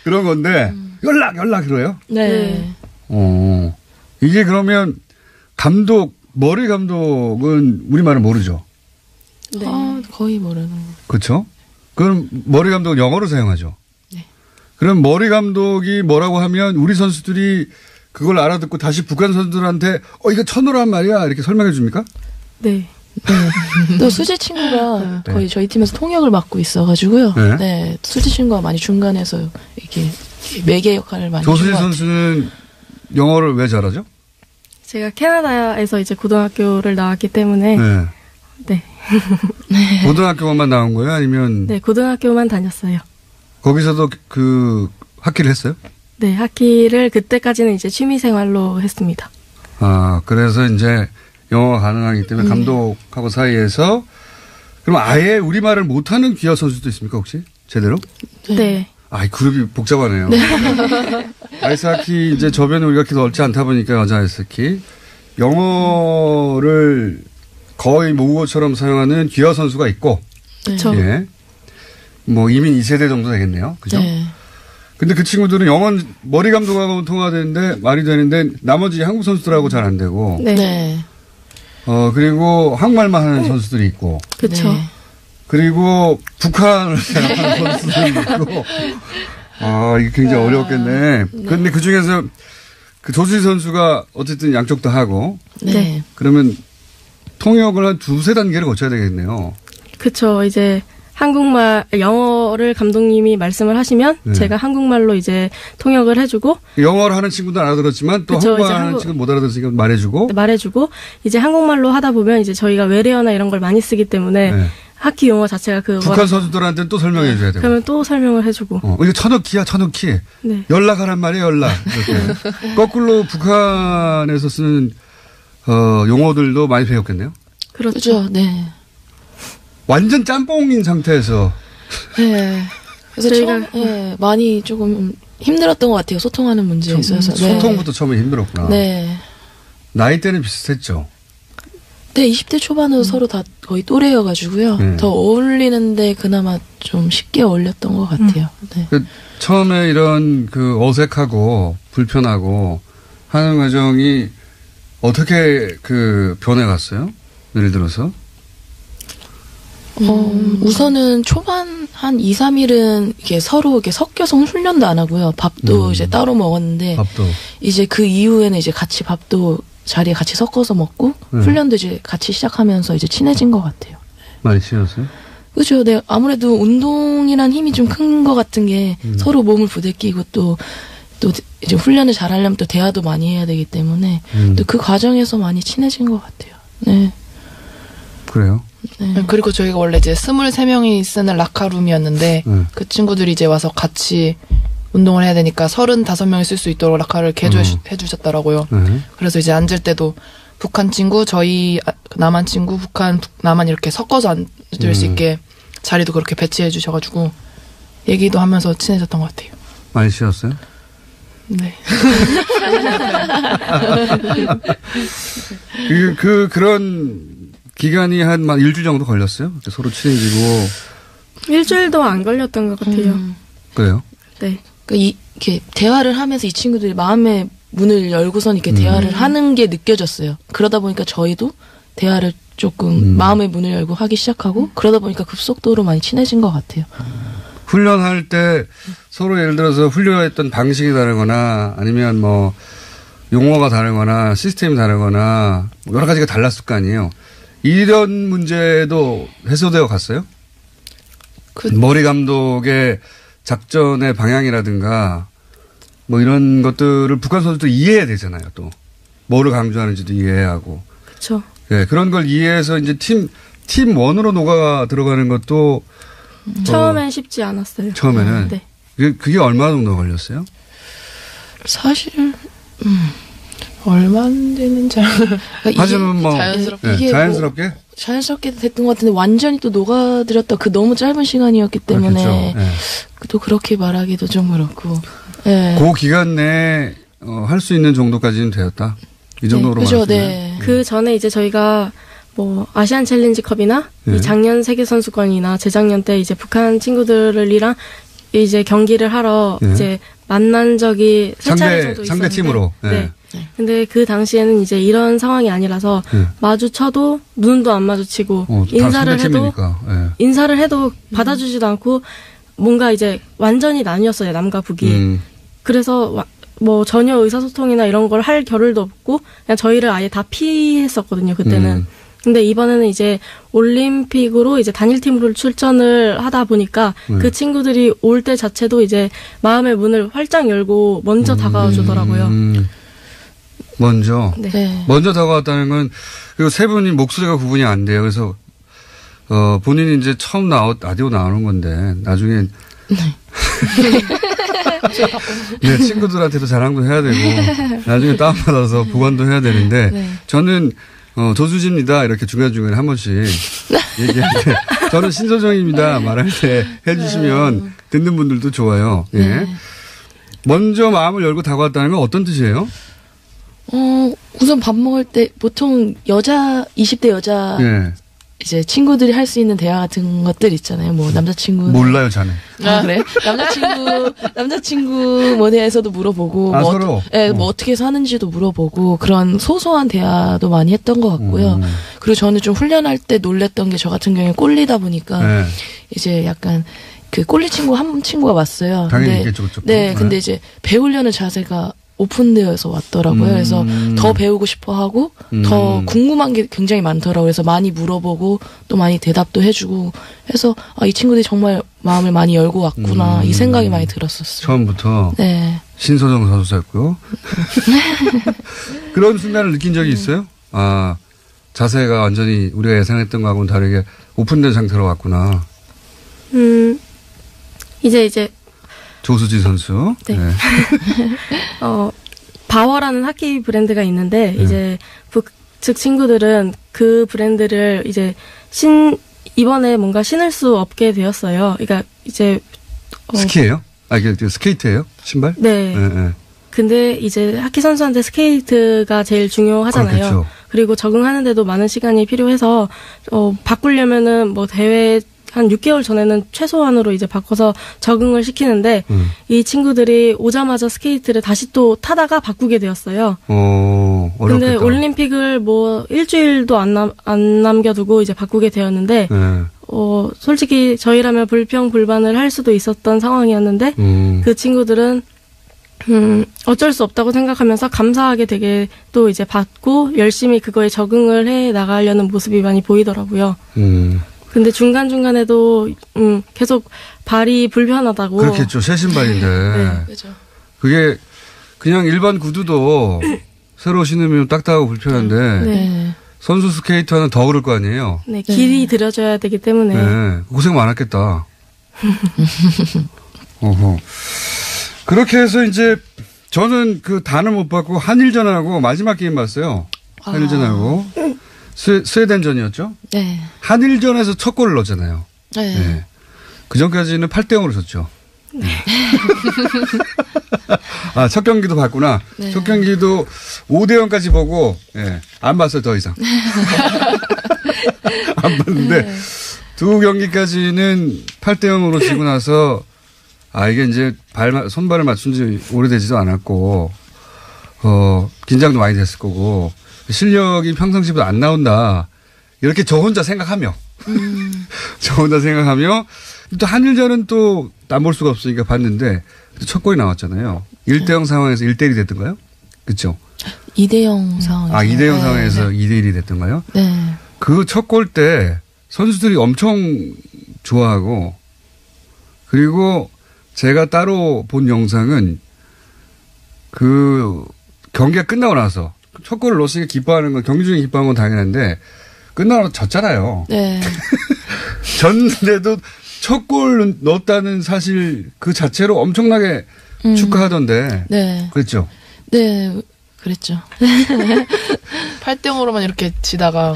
Speaker 1: 그런 건데 연락 그래요?
Speaker 5: 네.
Speaker 1: 이게 그러면 머리 감독은 우리말은 모르죠.
Speaker 6: 네.
Speaker 5: 거의 모르는.
Speaker 1: 그렇죠? 그럼 머리 감독은 영어로 사용하죠.
Speaker 5: 네.
Speaker 1: 그럼 머리 감독이 뭐라고 하면 우리 선수들이 그걸 알아듣고 다시 북한 선수들한테 이거 천으란 말이야 이렇게 설명해 줍니까?
Speaker 6: 네.
Speaker 5: 네. 또 수지 친구가
Speaker 1: 네.
Speaker 5: 거의 저희 팀에서 통역을 맡고 있어가지고요.
Speaker 1: 네.
Speaker 5: 네. 수지 친구가 많이 중간에서 이렇게 매개 역할을 많이
Speaker 1: 조수진
Speaker 5: 해준 것
Speaker 1: 선수는 영어를 왜 잘하죠?
Speaker 6: 제가 캐나다에서 이제 고등학교를 나왔기 때문에
Speaker 1: 네.
Speaker 6: 네.
Speaker 1: 고등학교만 나온 거예요? 아니면
Speaker 6: 네, 고등학교만 다녔어요.
Speaker 1: 거기서도 그 학기를 했어요?
Speaker 6: 네, 학기를 그때까지는 이제 취미 생활로 했습니다.
Speaker 1: 그래서 이제 영어가 가능하기 때문에 감독하고 사이에서 그럼 아예 우리말을 못하는 기아 선수도 있습니까 혹시? 제대로?
Speaker 6: 네.
Speaker 1: 아, 그룹이 복잡하네요. 네. 아이스하키 이제 저변이 우리가 그렇게 넓지 않다 보니까 여자 아이스하키 영어를 거의 모국어처럼 사용하는 귀화 선수가 있고,
Speaker 6: 그렇죠.
Speaker 1: 예, 뭐 이민 2세대 정도 되겠네요. 그죠?
Speaker 5: 네.
Speaker 1: 근데 그 친구들은 영어는 머리 감독하고 통화되는데 말이 되는데 나머지 한국 선수들하고 잘 안 되고,
Speaker 6: 네.
Speaker 5: 네.
Speaker 1: 그리고 한국말만 하는 선수들이 있고,
Speaker 6: 그렇죠.
Speaker 5: 네.
Speaker 1: 그리고 북한을 생각하는 선수들이 있고, 이게 굉장히 어려웠겠네. 그런데 그 중에서 그 조수희 선수가 어쨌든 양쪽 다 하고,
Speaker 6: 네.
Speaker 1: 그러면 통역을 한 두세 단계를 거쳐야 되겠네요.
Speaker 6: 그렇죠. 이제 영어를 감독님이 말씀을 하시면
Speaker 1: 네.
Speaker 6: 제가 한국말로 이제 통역을 해주고,
Speaker 1: 영어를 하는 친구도 알아들었지만 또
Speaker 6: 그쵸,
Speaker 1: 한국말
Speaker 6: 이제
Speaker 1: 하는 친구는 못 알아들었으니까 말해주고,
Speaker 6: 이제 한국말로 하다 보면 이제 저희가 외래어나 이런 걸 많이 쓰기 때문에
Speaker 1: 네.
Speaker 6: 하키 용어 자체가
Speaker 1: 북한 선수들한테는 또 설명해 줘야 되고.
Speaker 6: 그러면 또 설명을 해주고.
Speaker 1: 이거 천억키야, 천억키.
Speaker 6: 네.
Speaker 1: 연락하란 말이에요, 연락. 이렇게. 거꾸로 북한에서 쓰는 용어들도 많이 배웠겠네요.
Speaker 5: 그렇죠. 네.
Speaker 1: 완전 짬뽕인 상태에서.
Speaker 5: 네. 그래서 저희가 많이 조금 힘들었던 것 같아요. 소통하는 문제에 있어서.
Speaker 1: 소통부터 처음에 힘들었구나.
Speaker 5: 네.
Speaker 1: 나이대는 비슷했죠.
Speaker 5: 네, 20대 초반으로 서로 다 거의 또래여가지고요.
Speaker 1: 네.
Speaker 5: 더 어울리는데 그나마 좀 쉽게 어울렸던 것 같아요. 네.
Speaker 1: 처음에 이런 어색하고 불편하고 하는 과정이 어떻게 변해갔어요? 예를 들어서?
Speaker 5: 우선은 초반 한 2, 3일은 이렇게 서로 이렇게 섞여서 훈련도 안 하고요. 밥도 이제 따로 먹었는데. 이제 그 이후에는 이제 같이 밥도 자리에 같이 섞어서 먹고 훈련도 이제 같이 시작하면서 이제 친해진 것 같아요.
Speaker 1: 많이 친해졌어요?
Speaker 5: 그렇죠. 네. 아무래도 운동이란 힘이 좀 큰 것 같은 게 서로 몸을 부대끼고 또 이제 훈련을 잘 하려면 또 대화도 많이 해야 되기 때문에 또 그 과정에서 많이 친해진 것 같아요. 네.
Speaker 1: 그래요?
Speaker 5: 네.
Speaker 7: 그리고 저희가 원래 이제 23명이 쓰는 라카룸이었는데 그 친구들이 이제 와서 같이 운동을 해야 되니까 35명이 쓸 수 있도록 라카를 해주셨더라고요. 그래서 이제 앉을 때도 북한 친구, 저희 남한 친구, 북한, 남한 이렇게 섞어서 앉을 수 있게 자리도 그렇게 배치해 주셔가지고 얘기도 하면서 친해졌던 것 같아요.
Speaker 1: 많이 쉬었어요?
Speaker 7: 네.
Speaker 1: 그런 기간이 한 일주일 정도 걸렸어요? 서로 친해지고.
Speaker 6: 일주일도 안 걸렸던 것 같아요.
Speaker 1: 그래요?
Speaker 6: 네.
Speaker 5: 그러니까 이렇게 대화를 하면서 이 친구들이 마음의 문을 열고선 이렇게 대화를 하는 게 느껴졌어요. 그러다 보니까 저희도 대화를 조금 마음의 문을 열고 하기 시작하고 그러다 보니까 급속도로 많이 친해진 것 같아요.
Speaker 1: 훈련할 때 서로 예를 들어서 훈련했던 방식이 다르거나 아니면 뭐 용어가 다르거나 시스템이 다르거나 여러 가지가 달랐을 거 아니에요. 이런 문제도 해소되어 갔어요? 머리 감독의 작전의 방향이라든가 뭐 이런 것들을 북한 선수도 이해해야 되잖아요. 또 뭐를 강조하는지도 이해해야 하고.
Speaker 6: 그렇죠.
Speaker 1: 네, 그런 걸 이해해서 이제 팀 원으로 녹아 들어가는 것도
Speaker 6: 처음엔 쉽지 않았어요.
Speaker 1: 처음에는.
Speaker 6: 네.
Speaker 1: 그게 얼마 정도 걸렸어요?
Speaker 5: 사실
Speaker 7: 얼마 안 되는지
Speaker 1: 하지만 뭐
Speaker 7: 자연스럽게
Speaker 1: 네,
Speaker 5: 자연스럽게 됐던 것 같은데 완전히 또 녹아들었다 그 너무 짧은 시간이었기 때문에
Speaker 1: 그렇죠. 네.
Speaker 5: 또 그렇게 말하기도 좀 그렇고. 네.
Speaker 1: 그 기간 내에 할 수 있는 정도까지는 되었다. 이 정도로
Speaker 5: 그죠,
Speaker 1: 말씀드려요.
Speaker 5: 네.
Speaker 6: 그 전에 이제 저희가 뭐 아시안 챌린지컵이나
Speaker 1: 네.
Speaker 6: 이 작년 세계 선수권이나 재작년 때 이제 북한 친구들이랑 이제 경기를 하러
Speaker 1: 네.
Speaker 6: 이제 만난 적이 세 차례 정도 있었는데
Speaker 1: 상대 팀으로.
Speaker 6: 네. 근데 그 당시에는 이제 이런 상황이 아니라서 마주쳐도 눈도 안 마주치고 인사를 해도 받아주지도 않고 뭔가 이제 완전히 나뉘었어요. 남과 북이. 그래서 뭐 전혀 의사소통이나 이런 걸 할 겨를도 없고 그냥 저희를 아예 다 피했었거든요. 그때는. 근데 이번에는 이제 올림픽으로 이제 단일팀으로 출전을 하다 보니까 그 친구들이 올 때 자체도 이제 마음의 문을 활짝 열고 먼저 다가와 주더라고요.
Speaker 1: 먼저?
Speaker 5: 네.
Speaker 1: 먼저 다가왔다는 건, 그리고 세 분이 목소리가 구분이 안 돼요. 그래서, 본인이 이제 처음 라디오 나오는 건데, 나중에. 네, 친구들한테도 자랑도 해야 되고, 나중에 다운받아서 보관도 해야 되는데, 저는 조수지입니다. 이렇게 중간중간에 한 번씩 얘기할 때 저는 신소정입니다. 말할 때 해주시면 듣는 분들도 좋아요. 예. 네. 먼저 마음을 열고 다가왔다는 건 어떤 뜻이에요?
Speaker 5: 우선 밥 먹을 때 보통 20대 여자
Speaker 1: 예.
Speaker 5: 이제 친구들이 할 수 있는 대화 같은 것들 있잖아요. 뭐 남자친구
Speaker 1: 몰라요, 자네.
Speaker 5: 그래? 남자친구 뭐 대해서도 물어보고 뭐
Speaker 1: 서로.
Speaker 5: 뭐 어떻게 사는지도 물어보고 그런 소소한 대화도 많이 했던 것 같고요. 그리고 저는 좀 훈련할 때 놀랬던 게 저 같은 경우에 꼴리다 보니까 이제 약간 그 꼴리 한 친구가 왔어요.
Speaker 1: 당연히 있겠죠, 그쪽.
Speaker 5: 네, 근데 이제 배우려는 자세가 오픈되어서 왔더라고요. 그래서 더 배우고 싶어 하고 더 궁금한 게 굉장히 많더라고요. 그래서 많이 물어보고 또 많이 대답도 해주고 해서 이 친구들이 정말 마음을 많이 열고 왔구나 이 생각이 많이 들었었어요.
Speaker 1: 처음부터
Speaker 5: 네.
Speaker 1: 신소정 사수였고요. 그런 순간을 느낀 적이 있어요? 자세가 완전히 우리가 예상했던 거하고는 다르게 오픈된 상태로 왔구나.
Speaker 6: 이제
Speaker 1: 조수지 선수.
Speaker 6: 네. 네. 바워라는 하키 브랜드가 있는데 이제 북측 친구들은 그 브랜드를 이제 이번에 뭔가 신을 수 없게 되었어요. 그러니까 이제
Speaker 1: 스키예요? 이게 스케이트예요? 신발?
Speaker 6: 네. 네. 근데 이제 하키 선수한테 스케이트가 제일 중요하잖아요. 그렇겠죠. 그리고 적응하는데도 많은 시간이 필요해서 바꾸려면은 뭐 대회 한 6개월 전에는 최소한으로 이제 바꿔서 적응을 시키는데 이 친구들이 오자마자 스케이트를 다시 또 타다가 바꾸게 되었어요. 근데 올림픽을 뭐 일주일도 안 남겨두고 이제 바꾸게 되었는데 솔직히 저희라면 불평불만을 할 수도 있었던 상황이었는데 그 친구들은 어쩔 수 없다고 생각하면서 감사하게 되게 또 이제 받고 열심히 그거에 적응을 해 나가려는 모습이 많이 보이더라고요. 근데 중간중간에도 계속 발이 불편하다고.
Speaker 1: 그렇겠죠. 새 신발인데.
Speaker 5: 네, 그렇죠.
Speaker 1: 그게 그냥 일반 구두도 새로 신으면 딱딱하고 불편한데
Speaker 6: 네.
Speaker 1: 선수 스케이터는 더 그럴 거 아니에요.
Speaker 6: 네, 길이 들여져야 되기 때문에.
Speaker 1: 네, 고생 많았겠다. 어허. 그렇게 해서 이제 저는 그 단을 못 받고 한일전하고 마지막 게임 봤어요. 한일전하고. 스웨덴전이었죠?
Speaker 5: 네.
Speaker 1: 한일전에서 첫 골을 넣었잖아요.
Speaker 5: 네.
Speaker 1: 네. 그 전까지는 8대0으로 졌죠. 네. 첫 경기도 봤구나.
Speaker 5: 네.
Speaker 1: 첫 경기도 5대0까지 보고, 안 봤어요, 더 이상. 안 봤는데,
Speaker 5: 네.
Speaker 1: 두 경기까지는 8대0으로 지고 나서, 이게 이제 손발을 맞춘 지 오래되지도 않았고, 긴장도 많이 됐을 거고, 실력이 평상시보다 안 나온다. 이렇게 저 혼자 생각하며. 저 혼자 생각하며. 또 한일전은 또 안 볼 수가 없으니까 봤는데 첫 골이 나왔잖아요. 1대0 상황에서 1대1이 됐던가요? 그렇죠?
Speaker 5: 2대0 상황에서.
Speaker 1: 2대0 상황에서 2대1이 됐던가요?
Speaker 5: 네.
Speaker 1: 그 첫 골 때 선수들이 엄청 좋아하고 그리고 제가 따로 본 영상은 그 경기가 끝나고 나서 첫 골을 넣었으니까 기뻐하는 건 경기 중에 기뻐하는 건 당연한데 끝나고 졌잖아요.
Speaker 5: 네.
Speaker 1: 졌는데도 첫 골 넣었다는 사실 그 자체로 엄청나게 축하하던데.
Speaker 5: 네.
Speaker 1: 그랬죠?
Speaker 5: 네. 그랬죠.
Speaker 7: 8대0으로만 이렇게 지다가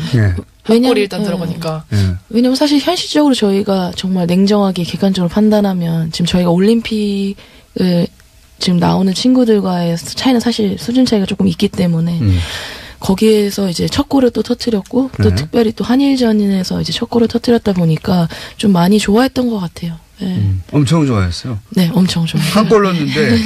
Speaker 7: 한 골이 일단 들어가니까.
Speaker 5: 왜냐면 사실 현실적으로 저희가 정말 냉정하게 객관적으로 판단하면 지금 저희가 올림픽을 지금 나오는 친구들과의 차이는 사실 수준 차이가 조금 있기 때문에 거기에서 이제 첫 골을 또 터뜨렸고 또 특별히 또 한일전에서 이제 첫 골을 터뜨렸다 보니까 좀 많이 좋아했던 것 같아요. 네.
Speaker 1: 엄청 좋아했어요.
Speaker 5: 네, 엄청 좋아했어요.
Speaker 1: 한 골 넣었는데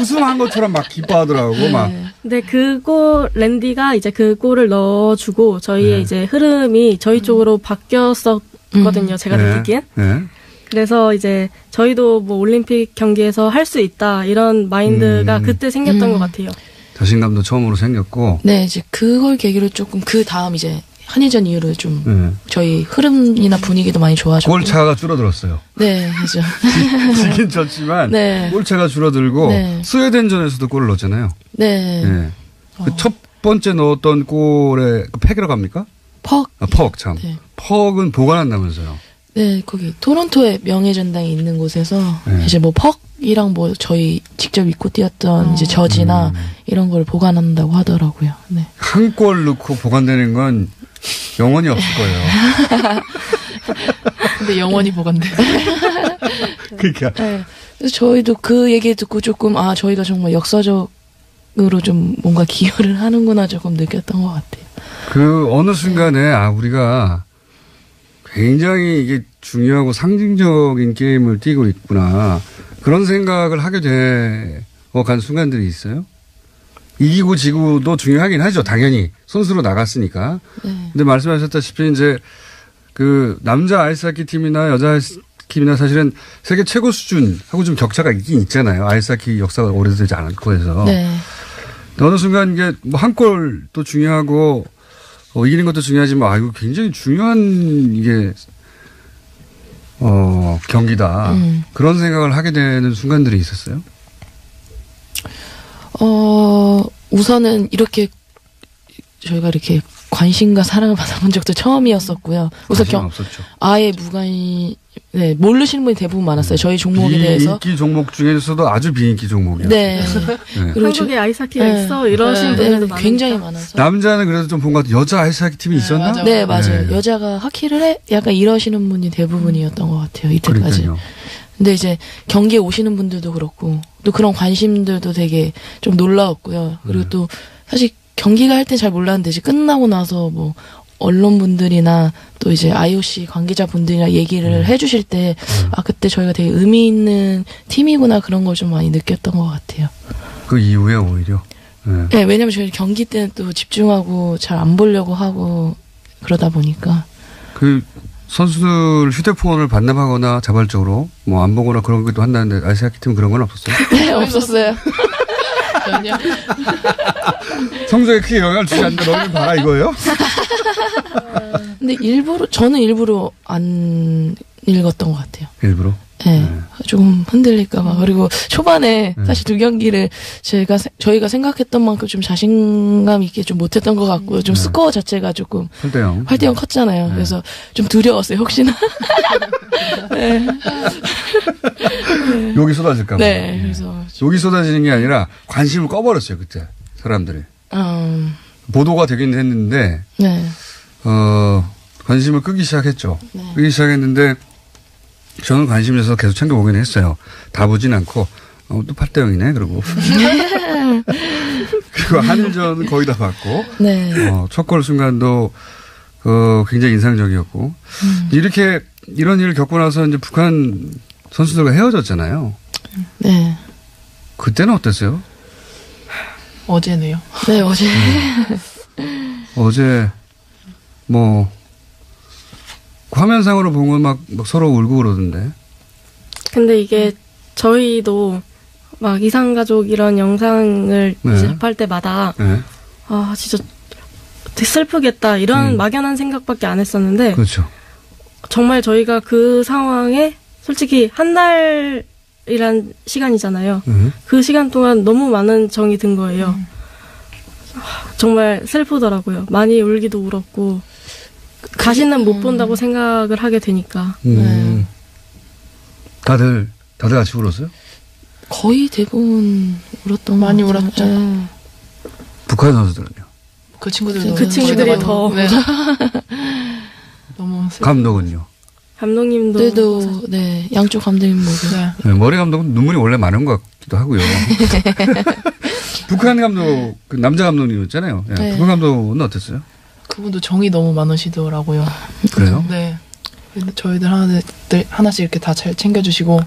Speaker 1: 우승한 것처럼 막 기뻐하더라고.
Speaker 5: 네.
Speaker 1: 막.
Speaker 6: 근데 그 골 랜디가 이제 그 골을 넣어주고 저희의 이제 흐름이 저희 쪽으로 바뀌었었거든요. 제가 느끼기엔.
Speaker 1: 네.
Speaker 6: 그래서 이제 저희도 뭐 올림픽 경기에서 할 수 있다 이런 마인드가 그때 생겼던 것 같아요.
Speaker 1: 자신감도 처음으로 생겼고.
Speaker 5: 네, 이제 그걸 계기로 조금 그 다음 이제 한일전 이후로 좀 저희 흐름이나 분위기도 많이 좋아졌고.
Speaker 1: 골차가 줄어들었어요.
Speaker 5: 네, 그죠.
Speaker 1: 지긴 졌지만
Speaker 5: 네.
Speaker 1: 골차가 줄어들고
Speaker 5: 네.
Speaker 1: 스웨덴전에서도 골을 넣었잖아요.
Speaker 5: 네.
Speaker 1: 네. 그 첫 번째 넣었던 골에 그 팩이라고 합니까?
Speaker 5: 퍽.
Speaker 1: 퍽 참.
Speaker 5: 네.
Speaker 1: 퍽은 보관한다면서요.
Speaker 5: 네, 거기 토론토에 명예전당이 있는 곳에서 네. 이제 뭐 퍽이랑 뭐 저희 직접 입고 뛰었던 이제 저지나 이런 걸 보관한다고 하더라고요. 네.
Speaker 1: 한 골 넣고 보관되는 건 영원히 없을 거예요.
Speaker 7: 근데 영원히 보관돼요.
Speaker 1: 그러니까.
Speaker 5: 네. 그래서 저희도 그 얘기 듣고 조금 저희가 정말 역사적으로 좀 뭔가 기여를 하는구나 조금 느꼈던 것 같아요.
Speaker 1: 그 어느 순간에 우리가 굉장히 이게 중요하고 상징적인 게임을 뛰고 있구나 그런 생각을 하게 간 순간들이 있어요. 이기고 지고도 중요하긴 하죠. 당연히 선수로 나갔으니까. 네. 근데 말씀하셨다시피 이제 그 남자 아이스하키 팀이나 여자 아이스하키 팀이나 사실은 세계 최고 수준하고 좀 격차가 있긴 있잖아요. 아이스하키 역사가 오래되지 않고 해서. 네. 어느 순간 이게 뭐 한 골도 중요하고 이기는 것도 중요하지만 이거 굉장히 중요한 이게 경기다. 그런 생각을 하게 되는 순간들이 있었어요.
Speaker 5: 우선은 이렇게 저희가 이렇게 관심과 사랑을 받아본 적도 처음이었었고요. 우선
Speaker 1: 없었죠.
Speaker 5: 아예 네, 모르시는 분이 대부분 많았어요. 저희 종목에 대해서.
Speaker 1: 비인기 종목 중에서도 아주 비인기 종목이었어요.
Speaker 5: 네.
Speaker 6: 네. 한국에 아이스하키가 있어 이러신 분들도 많아요.
Speaker 5: 굉장히 많아서.
Speaker 1: 남자는 그래도 좀 본 것 같아요. 여자 아이스하키 팀이 있었나?
Speaker 7: 맞아.
Speaker 5: 네, 맞아요. 네. 여자가 하키를 해? 약간 이러시는 분이 대부분이었던 것 같아요. 이때까지. 그러니까요. 근데 이제 경기에 오시는 분들도 그렇고 또 그런 관심들도 되게 좀 놀라웠고요. 그리고 또 사실 경기가 할 때 잘 몰랐는데 이제 끝나고 나서 뭐 언론분들이나 또 이제 IOC 관계자분들이나 얘기를 해주실 때 그때 저희가 되게 의미 있는 팀이구나 그런 걸 좀 많이 느꼈던 것 같아요.
Speaker 1: 그 이후에 오히려? 네.
Speaker 5: 네, 왜냐면 저희 경기 때는 또 집중하고 잘 안 보려고 하고 그러다 보니까.
Speaker 1: 그 선수들 휴대폰을 반납하거나 자발적으로 뭐 안 보거나 그런 것도 한다는데 아이스하키 팀은 그런 건 없었어요?
Speaker 5: 네, 없었어요.
Speaker 7: 전혀.
Speaker 1: 성적에 크게 영향을 주지 않는데 너희는 봐라 이거예요?
Speaker 5: 근데 저는 일부러 안 읽었던 것 같아요.
Speaker 1: 일부러?
Speaker 5: 네. 조금 흔들릴까봐. 그리고 초반에 사실 두 경기를 저희가 생각했던 만큼 좀 자신감 있게 좀 못했던 것 같고요. 좀 스코어 자체가 조금 8대0 컸잖아요. 네. 그래서 좀 두려웠어요. 혹시나. 네.
Speaker 1: 욕이 쏟아질까봐.
Speaker 5: 네. 그래서
Speaker 1: 욕이 쏟아지는 게 아니라 관심을 꺼버렸어요. 그때 사람들이. 보도가 되긴 했는데
Speaker 5: 네.
Speaker 1: 관심을 끄기 시작했죠.
Speaker 5: 네.
Speaker 1: 끄기 시작했는데 저는 관심이 있어서 계속 챙겨보긴 했어요. 다 보진 않고 또 8대0이네 그러고 그리고 한일전은 거의 다 봤고
Speaker 5: 네.
Speaker 1: 첫 골 순간도 굉장히 인상적이었고 이렇게 이런 일을 겪고 나서 이제 북한 선수들과 헤어졌잖아요.
Speaker 5: 네.
Speaker 1: 그때는 어땠어요?
Speaker 7: 어제네요.
Speaker 5: 네, 어제.
Speaker 1: 어제 뭐 화면상으로 본 건 막 서로 울고 그러던데. 근데
Speaker 6: 이게 저희도 막 이상가족 이런 영상을 접할 때마다 진짜 되게 슬프겠다 이런 막연한 생각밖에 안 했었는데.
Speaker 1: 그렇죠.
Speaker 6: 정말 저희가 그 상황에 솔직히 한 달이란 시간이잖아요. 그 시간 동안 너무 많은 정이 든 거예요. 정말 슬프더라고요. 많이 울기도 울었고. 다시는 못 본다고 생각을 하게 되니까.
Speaker 1: 다들 같이 울었어요?
Speaker 5: 거의 대부분 울었던
Speaker 7: 많이 울었죠.
Speaker 5: 네.
Speaker 1: 북한 선수들은요?
Speaker 7: 그 친구들도
Speaker 6: 그 친구들이 더.
Speaker 7: 네. 너무
Speaker 1: 감독은요?
Speaker 6: 감독님도
Speaker 5: 네, 양쪽 감독님 모두.
Speaker 1: 네, 머리 감독은 눈물이 원래 많은 것 같기도 하고요. 북한 감독, 그 남자 감독님이었잖아요. 네. 네. 북한 감독은 어땠어요?
Speaker 7: 그분도 정이 너무 많으시더라고요.
Speaker 1: 그래요?
Speaker 7: 네. 저희들 하나씩 이렇게 다 잘 챙겨주시고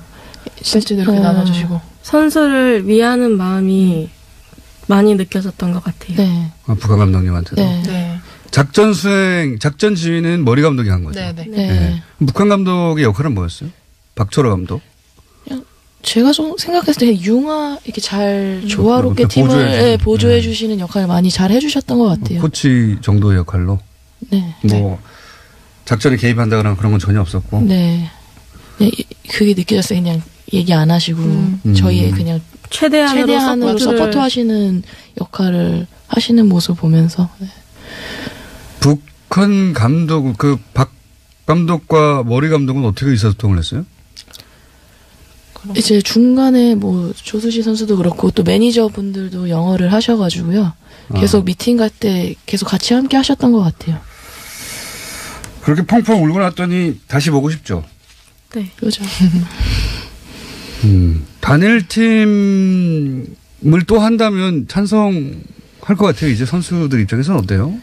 Speaker 7: 실제로 이렇게 나눠주시고
Speaker 6: 선수를 위하는 마음이 많이 느껴졌던 것 같아요.
Speaker 5: 네.
Speaker 1: 북한 감독님한테도.
Speaker 5: 네.
Speaker 7: 네.
Speaker 1: 작전 지휘는 머리 감독이 한 거죠.
Speaker 7: 네네.
Speaker 5: 네.
Speaker 1: 네. 북한 감독의 역할은 뭐였어요? 박철호 감독.
Speaker 5: 제가 좀 생각했을 때 융화 이렇게 잘 조화롭게 팀을 보조해 주시는 역할을 많이 잘 해주셨던 것 같아요.
Speaker 1: 코치 정도의 역할로.
Speaker 5: 네.
Speaker 1: 뭐 작전에 개입한다거나 그런 건 전혀 없었고.
Speaker 5: 네. 그게 느껴졌어요. 그냥 얘기 안 하시고 저희의 그냥 최대한으로 서포트하시는 역할을 하시는 모습 보면서. 네.
Speaker 1: 북한 감독 그 감독과 머리 감독은 어떻게 의사소통을 했어요?
Speaker 5: 이제 중간에 뭐 조수시 선수도 그렇고 또 매니저분들도 영어를 하셔가지고요. 계속 미팅 갈 때 계속 같이 함께 하셨던 것 같아요.
Speaker 1: 그렇게 펑펑 울고 났더니 다시 보고 싶죠?
Speaker 6: 네.
Speaker 5: 그렇죠.
Speaker 1: 단일팀을 또 한다면 찬성할 것 같아요. 이제 선수들 입장에서는 어때요?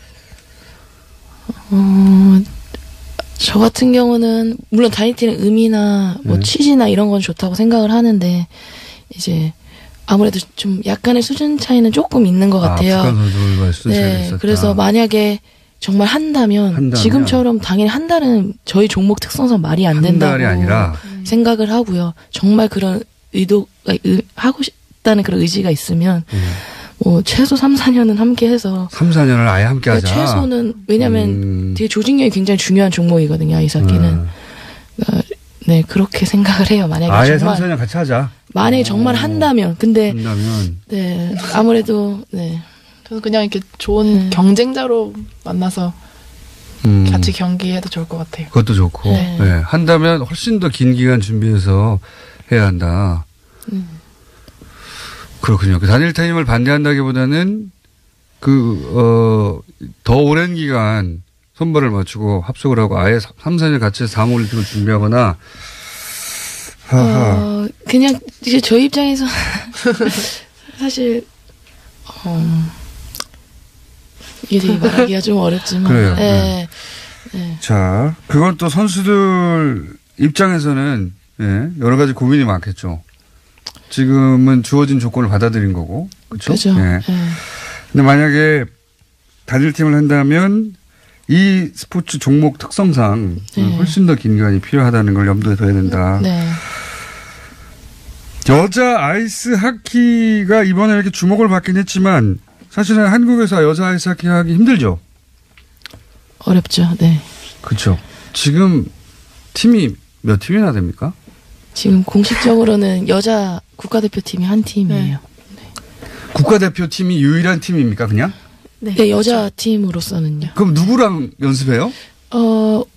Speaker 5: 저 같은 경우는 물론 단일팀의 의미나 뭐 취지나 이런 건 좋다고 생각을 하는데 이제 아무래도 좀 약간의 수준 차이는 조금 있는 것 같아요.
Speaker 1: 북한 선수들과 수준 차이가 있었다.
Speaker 5: 그래서 만약에 정말 한다면 지금처럼 당연히 한다는 저희 종목 특성상 말이 안 된다고
Speaker 1: 아니라.
Speaker 5: 생각을 하고요. 정말 그런 의도가 하고 싶다는 그런 의지가 있으면 뭐 최소 3, 4년은 함께해서
Speaker 1: 3, 4년을 아예 함께하자.
Speaker 5: 그러니까 최소는 왜냐하면 되게 조직력이 굉장히 중요한 종목이거든요. 아이스하키는. 네 그렇게 생각을 해요. 만약에
Speaker 1: 아예
Speaker 5: 정말
Speaker 1: 3, 4년 같이 하자.
Speaker 5: 만약에 정말 한다면 네 아무래도 네
Speaker 7: 저는 그냥 이렇게 좋은 경쟁자로 만나서 같이 경기해도 좋을 것 같아요.
Speaker 1: 그것도 좋고 네, 한다면 훨씬 더 긴 기간 준비해서 해야 한다. 그렇군요. 그 단일팀을 반대한다기보다는 더 오랜 기간 손발을 맞추고 합숙을 하고 아예 3, 4년 같이 3올림픽을 준비하거나
Speaker 5: 그냥 이제 저희 입장에서 사실 이게 되게 말하기가 좀 어렵지만
Speaker 1: 그래요. 네. 자, 그건 또 선수들 입장에서는 여러 가지 고민이 많겠죠. 지금은 주어진 조건을 받아들인 거고, 그렇죠? 네. 근데 만약에 단일팀을 한다면 이 스포츠 종목 특성상 훨씬 더 긴 기간이 필요하다는 걸 염두에 둬야 된다. 여자 아이스 하키가 이번에 이렇게 주목을 받긴 했지만 사실은 한국에서 여자 아이스 하키 하기 힘들죠.
Speaker 5: 어렵죠. 네.
Speaker 1: 그렇죠. 지금 팀이 몇 팀이나 됩니까?
Speaker 5: 지금 공식적으로는 여자 국가대표팀이 한 팀이에요.
Speaker 1: 국가대표팀이 유일한 팀입니까, 그냥?
Speaker 5: 네, 여자 팀으로서는요.
Speaker 1: 그럼 누구랑 연습해요?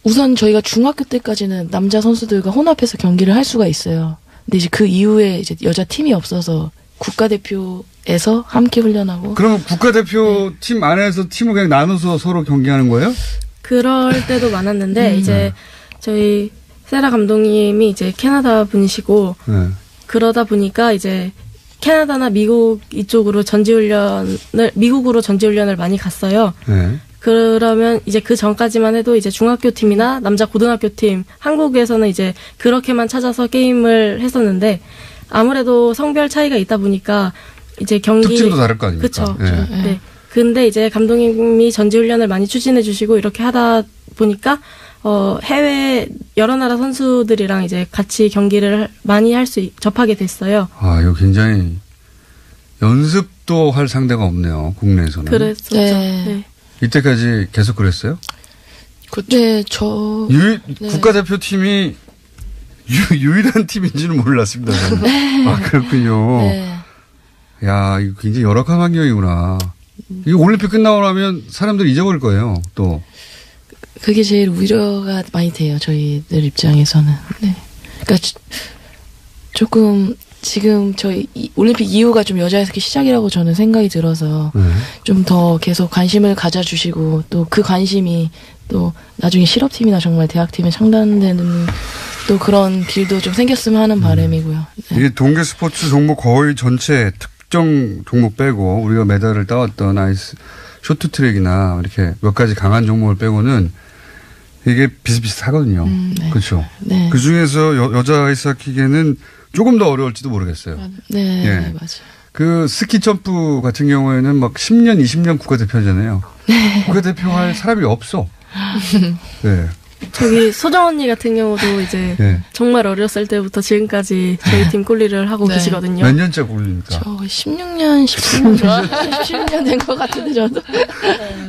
Speaker 5: 우선 저희가 중학교 때까지는 남자 선수들과 혼합해서 경기를 할 수가 있어요. 근데 이제 그 이후에 이제 여자 팀이 없어서 국가대표에서 함께 훈련하고.
Speaker 1: 그럼 국가대표 팀 안에서 팀을 그냥 나눠서 서로 경기하는 거예요?
Speaker 6: 그럴 때도 많았는데 이제 저희 세라 감독님이 이제 캐나다 분이시고 그러다 보니까 이제 캐나다나 미국 이쪽으로 미국으로 전지훈련을 많이 갔어요. 그러면 이제 그 전까지만 해도 이제 중학교 팀이나 남자 고등학교 팀, 한국에서는 이제 그렇게만 찾아서 게임을 했었는데 아무래도 성별 차이가 있다 보니까 이제 경기
Speaker 1: 특징도 다를 거 아닙니까?
Speaker 6: 그렇죠. 네. 근데 이제 감독님이 전지훈련을 많이 추진해 주시고 이렇게 하다 보니까 해외 여러 나라 선수들이랑 이제 같이 경기를 많이 접하게 됐어요.
Speaker 1: 아, 이거 굉장히 연습도 할 상대가 없네요. 국내에서는.
Speaker 6: 그랬었죠. 네.
Speaker 1: 이때까지 계속 그랬어요?
Speaker 5: 네,
Speaker 1: 국가대표팀이 유일한 팀인지는 몰랐습니다. 아, 그렇군요. 야, 이거 굉장히 열악한 환경이구나. 이거 올림픽 끝나고 나면 사람들이 잊어버릴 거예요, 또.
Speaker 5: 그게 제일 우려가 많이 돼요, 저희들 입장에서는. 네. 그러니까 조금 지금 저희 올림픽 이후가 좀 여자 아이스하키 시작이라고 저는 생각이 들어서 좀 더 계속 관심을 가져주시고 또 그 관심이 또 나중에 실업팀이나 정말 대학팀에 창단되는 또 그런 길도 좀 생겼으면 하는 바람이고요. 네.
Speaker 1: 이게 동계 스포츠 종목 거의 전체 특정 종목 빼고 우리가 메달을 따왔던 아이스 쇼트트랙이나 이렇게 몇 가지 강한 종목을 빼고는 이게 비슷비슷하거든요.
Speaker 5: 네.
Speaker 1: 그렇죠.
Speaker 5: 네.
Speaker 1: 그 중에서 여자 아이스하키계는 조금 더 어려울지도 모르겠어요.
Speaker 5: 네,
Speaker 1: 예.
Speaker 5: 맞아요.
Speaker 1: 그 스키 점프 같은 경우에는 막 10년, 20년 국가대표잖아요.
Speaker 5: 네.
Speaker 1: 국가대표 할 사람이 없어. 네.
Speaker 6: 저기 소정 언니 같은 경우도 이제 정말 어렸을 때부터 지금까지 저희 팀 꼴리를 하고 계시거든요.
Speaker 1: 몇 년째 꼴립니까?
Speaker 5: 저 16년, 17년 된 것 같은데 저도.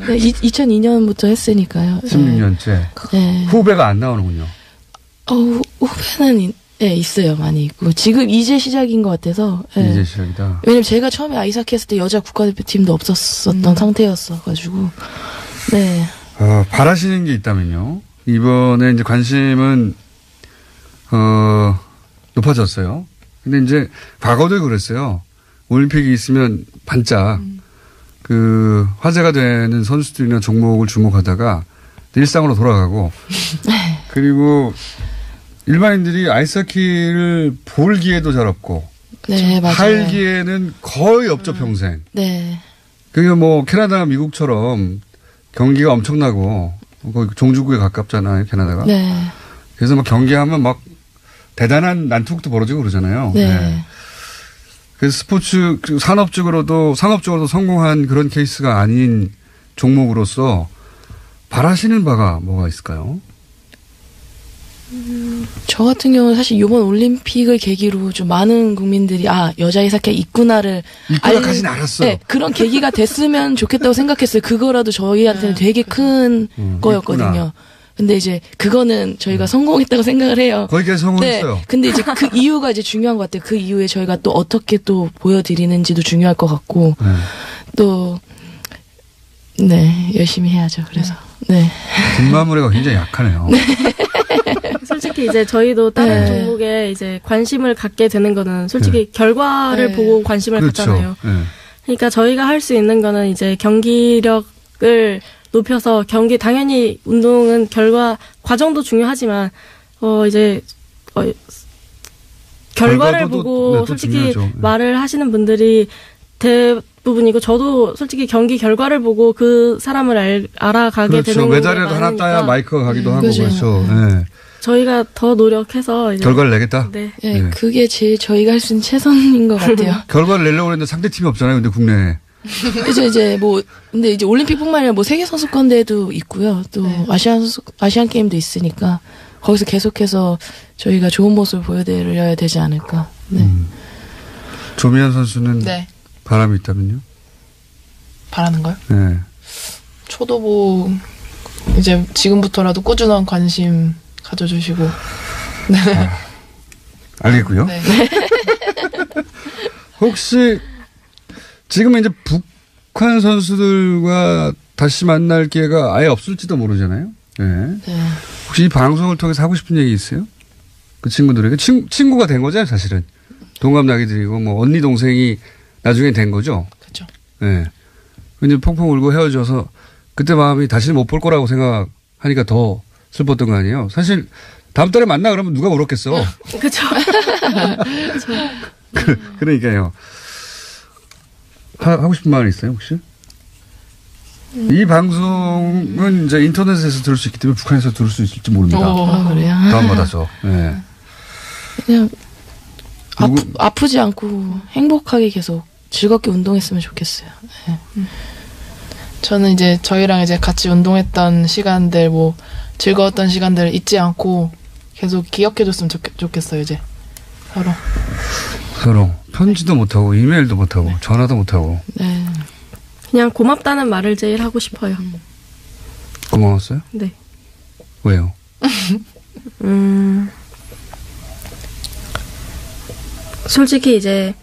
Speaker 5: 네, 2002년부터 했으니까요.
Speaker 1: 16년째.
Speaker 5: 네.
Speaker 1: 후배가 안 나오는군요.
Speaker 5: 후배는 있어요. 많이 있고. 지금 이제 시작인 것 같아서. 네.
Speaker 1: 이제 시작이다.
Speaker 5: 왜냐면 제가 처음에 아이스하키 했을 때 여자 국가대표팀도 없었던 상태였어가지고. 네.
Speaker 1: 바라시는 게 있다면요? 이번에 이제 관심은, 높아졌어요. 근데 이제 과거도 그랬어요. 올림픽이 있으면 반짝, 화제가 되는 선수들이나 종목을 주목하다가 일상으로 돌아가고, 그리고 일반인들이 아이스하키를 볼 기회도 잘 없고,
Speaker 5: 네, 맞아요.
Speaker 1: 할 기회는 거의 없죠, 평생.
Speaker 5: 네.
Speaker 1: 그게 뭐 캐나다, 미국처럼 경기가 엄청나고 거기 종주국에 가깝잖아요, 캐나다가.
Speaker 5: 네.
Speaker 1: 그래서 막 경기하면 막 대단한 난투극도 벌어지고 그러잖아요.
Speaker 5: 네.
Speaker 1: 네. 그래서 스포츠 상업적으로도 성공한 그런 케이스가 아닌 종목으로서 바라시는 바가 뭐가 있을까요?
Speaker 5: 저 같은 경우는 사실 이번 올림픽을 계기로 좀 많은 국민들이 여자 아이스하키가
Speaker 1: 있구나까지는 알았어요.
Speaker 5: 네, 그런 계기가 됐으면 좋겠다고 생각했어요. 그거라도 저희한테는 되게 큰 거였거든요. 있구나. 근데 이제 그거는 저희가 성공했다고 생각을 해요.
Speaker 1: 거기까지 성공했어요.
Speaker 5: 네, 근데 이제 그 이유가 이제 중요한 것 같아요. 그 이후에 저희가 또 어떻게 또 보여드리는지도 중요할 것 같고 또 열심히 해야죠. 그래서
Speaker 1: 뒷마무리가 굉장히 약하네요.
Speaker 6: 네. 솔직히 이제 저희도 다른 종목에 이제 관심을 갖게 되는 거는 솔직히 결과를 보고 관심을 갖잖아요. 그러니까 저희가 할 수 있는 거는 이제 경기력을 높여서 당연히 운동은 과정도 중요하지만 결과를 보고 솔직히 중요하죠. 말을 하시는 분들이 대부분이고 저도 솔직히 경기 결과를 보고 그 사람을 알아가게 되는 거예요.
Speaker 1: 메달이라도 하나 따야 마이크가 가기도 하고 그렇죠. 네.
Speaker 6: 저희가 더 노력해서 이제
Speaker 1: 결과를 내겠다.
Speaker 6: 네.
Speaker 5: 그게 제일 저희가 할 수 있는 최선인 것 같아요.
Speaker 1: 결과를 내려고 했는데 상대 팀이 없잖아요. 근데 국내에.
Speaker 5: 근데 이제 올림픽뿐만 아니라 세계 선수권대회도 있고요. 또 아시안 게임도 있으니까 거기서 계속해서 저희가 좋은 모습을 보여드려야 되지 않을까. 네.
Speaker 1: 조미연 선수는 바람이 있다면요?
Speaker 7: 바라는 거요?
Speaker 1: 네.
Speaker 7: 저도 이제 지금부터라도 꾸준한 관심 가져주시고. 네.
Speaker 1: 알겠고요. 네. 혹시 지금 이제 북한 선수들과 다시 만날 기회가 아예 없을지도 모르잖아요. 네. 혹시 이 방송을 통해서 하고 싶은 얘기 있어요? 그 친구들에게 친구가 된 거죠, 사실은. 동갑나기들이고 뭐 언니 동생이 나중에 된 거죠.
Speaker 7: 그렇죠.
Speaker 1: 네. 근데 펑펑 울고 헤어져서 그때 마음이 다시는 못 볼 거라고 생각하니까 더 슬펐던 거 아니에요? 사실 다음 달에 만나 그러면 누가 울었겠어.
Speaker 6: 그렇죠.
Speaker 1: 그러니까요. 하고 싶은 말 있어요, 혹시? 이 방송은 이제 인터넷에서 들을 수 있기 때문에 북한에서 들을 수 있을지 모릅니다.
Speaker 5: 그래요?
Speaker 1: 다운받아서. 네.
Speaker 5: 그냥 아프지 않고 행복하게 계속 즐겁게 운동했으면 좋겠어요. 네.
Speaker 7: 저는 이제 저희랑 이제 같이 운동했던 시간들, 즐거웠던 시간들 잊지 않고 계속 기억해줬으면 좋겠어요, 이제.
Speaker 1: 서로. 편지도 못하고, 이메일도 못하고, 전화도 못하고.
Speaker 6: 네. 그냥 고맙다는 말을 제일 하고 싶어요.
Speaker 1: 고마웠어요?
Speaker 6: 네.
Speaker 1: 왜요?
Speaker 6: 솔직히 이제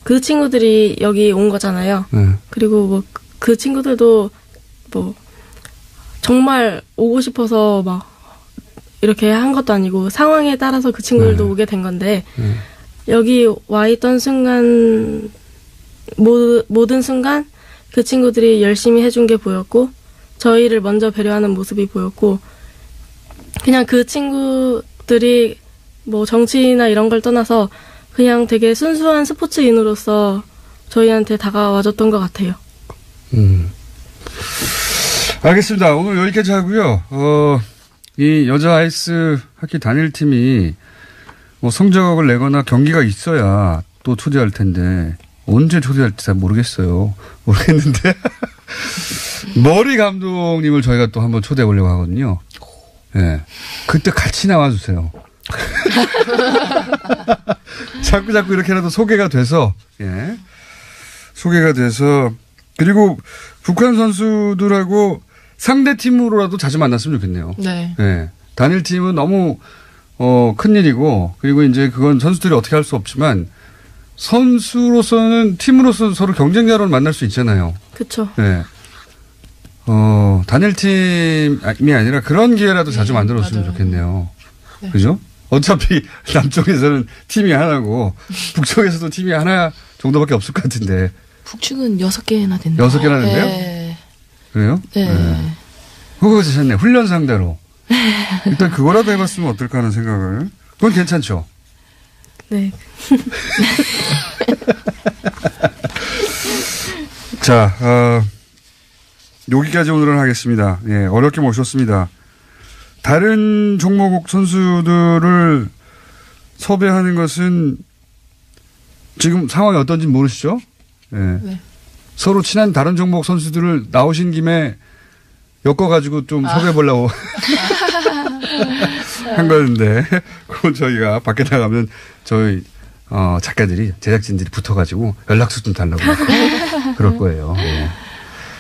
Speaker 6: 그 친구들이 여기 온 거잖아요. 그리고 그 친구들도 정말 오고 싶어서 이렇게 한 것도 아니고 상황에 따라서 그 친구들도 오게 된 건데 여기 와 있던 순간 모든 순간 그 친구들이 열심히 해준 게 보였고 저희를 먼저 배려하는 모습이 보였고 그냥 그 친구들이 정치나 이런 걸 떠나서 그냥 되게 순수한 스포츠인으로서 저희한테 다가와줬던 것 같아요.
Speaker 1: 알겠습니다. 오늘 여기까지 하고요. 이 여자 아이스 하키 단일팀이 성적을 내거나 경기가 있어야 또 초대할 텐데 언제 초대할지 잘 모르겠는데 머리 감독님을 저희가 또 한번 초대해 보려고 하거든요. 네. 그때 같이 나와주세요. 자꾸 이렇게라도 소개가 돼서 그리고 북한 선수들하고 상대 팀으로라도 자주 만났으면 좋겠네요.
Speaker 7: 네.
Speaker 1: 단일 팀은 너무 큰 일이고 그리고 이제 그건 선수들이 어떻게 할 수 없지만 팀으로서는 서로 경쟁자로 만날 수 있잖아요.
Speaker 6: 그렇죠.
Speaker 1: 네. 단일팀이 아니라 그런 기회라도 자주 만들었으면 좋겠네요. 네. 그죠? 어차피 남쪽에서는 팀이 하나고 북쪽에서도 팀이 하나 정도밖에 없을 것 같은데.
Speaker 5: 북측은 6개나 된다.
Speaker 1: 6개나 된대요?
Speaker 5: 네.
Speaker 1: 그래요?
Speaker 5: 네.
Speaker 1: 그거 괜찮네. 훈련 상대로. 일단 그거라도 해봤으면 어떨까 하는 생각을. 그건 괜찮죠?
Speaker 6: 네.
Speaker 1: 자, 여기까지 오늘은 하겠습니다. 예, 어렵게 모셨습니다. 다른 종목 선수들을 섭외하는 것은 지금 상황이 어떤지 모르시죠? 예. 네. 서로 친한 다른 종목 선수들을 나오신 김에 엮어가지고 좀 섭외해보려고 한 거였는데, 그건 저희가 밖에 나가면 저희, 작가들이, 제작진들이 붙어가지고 연락처 좀 달라고 그럴 거예요. 예.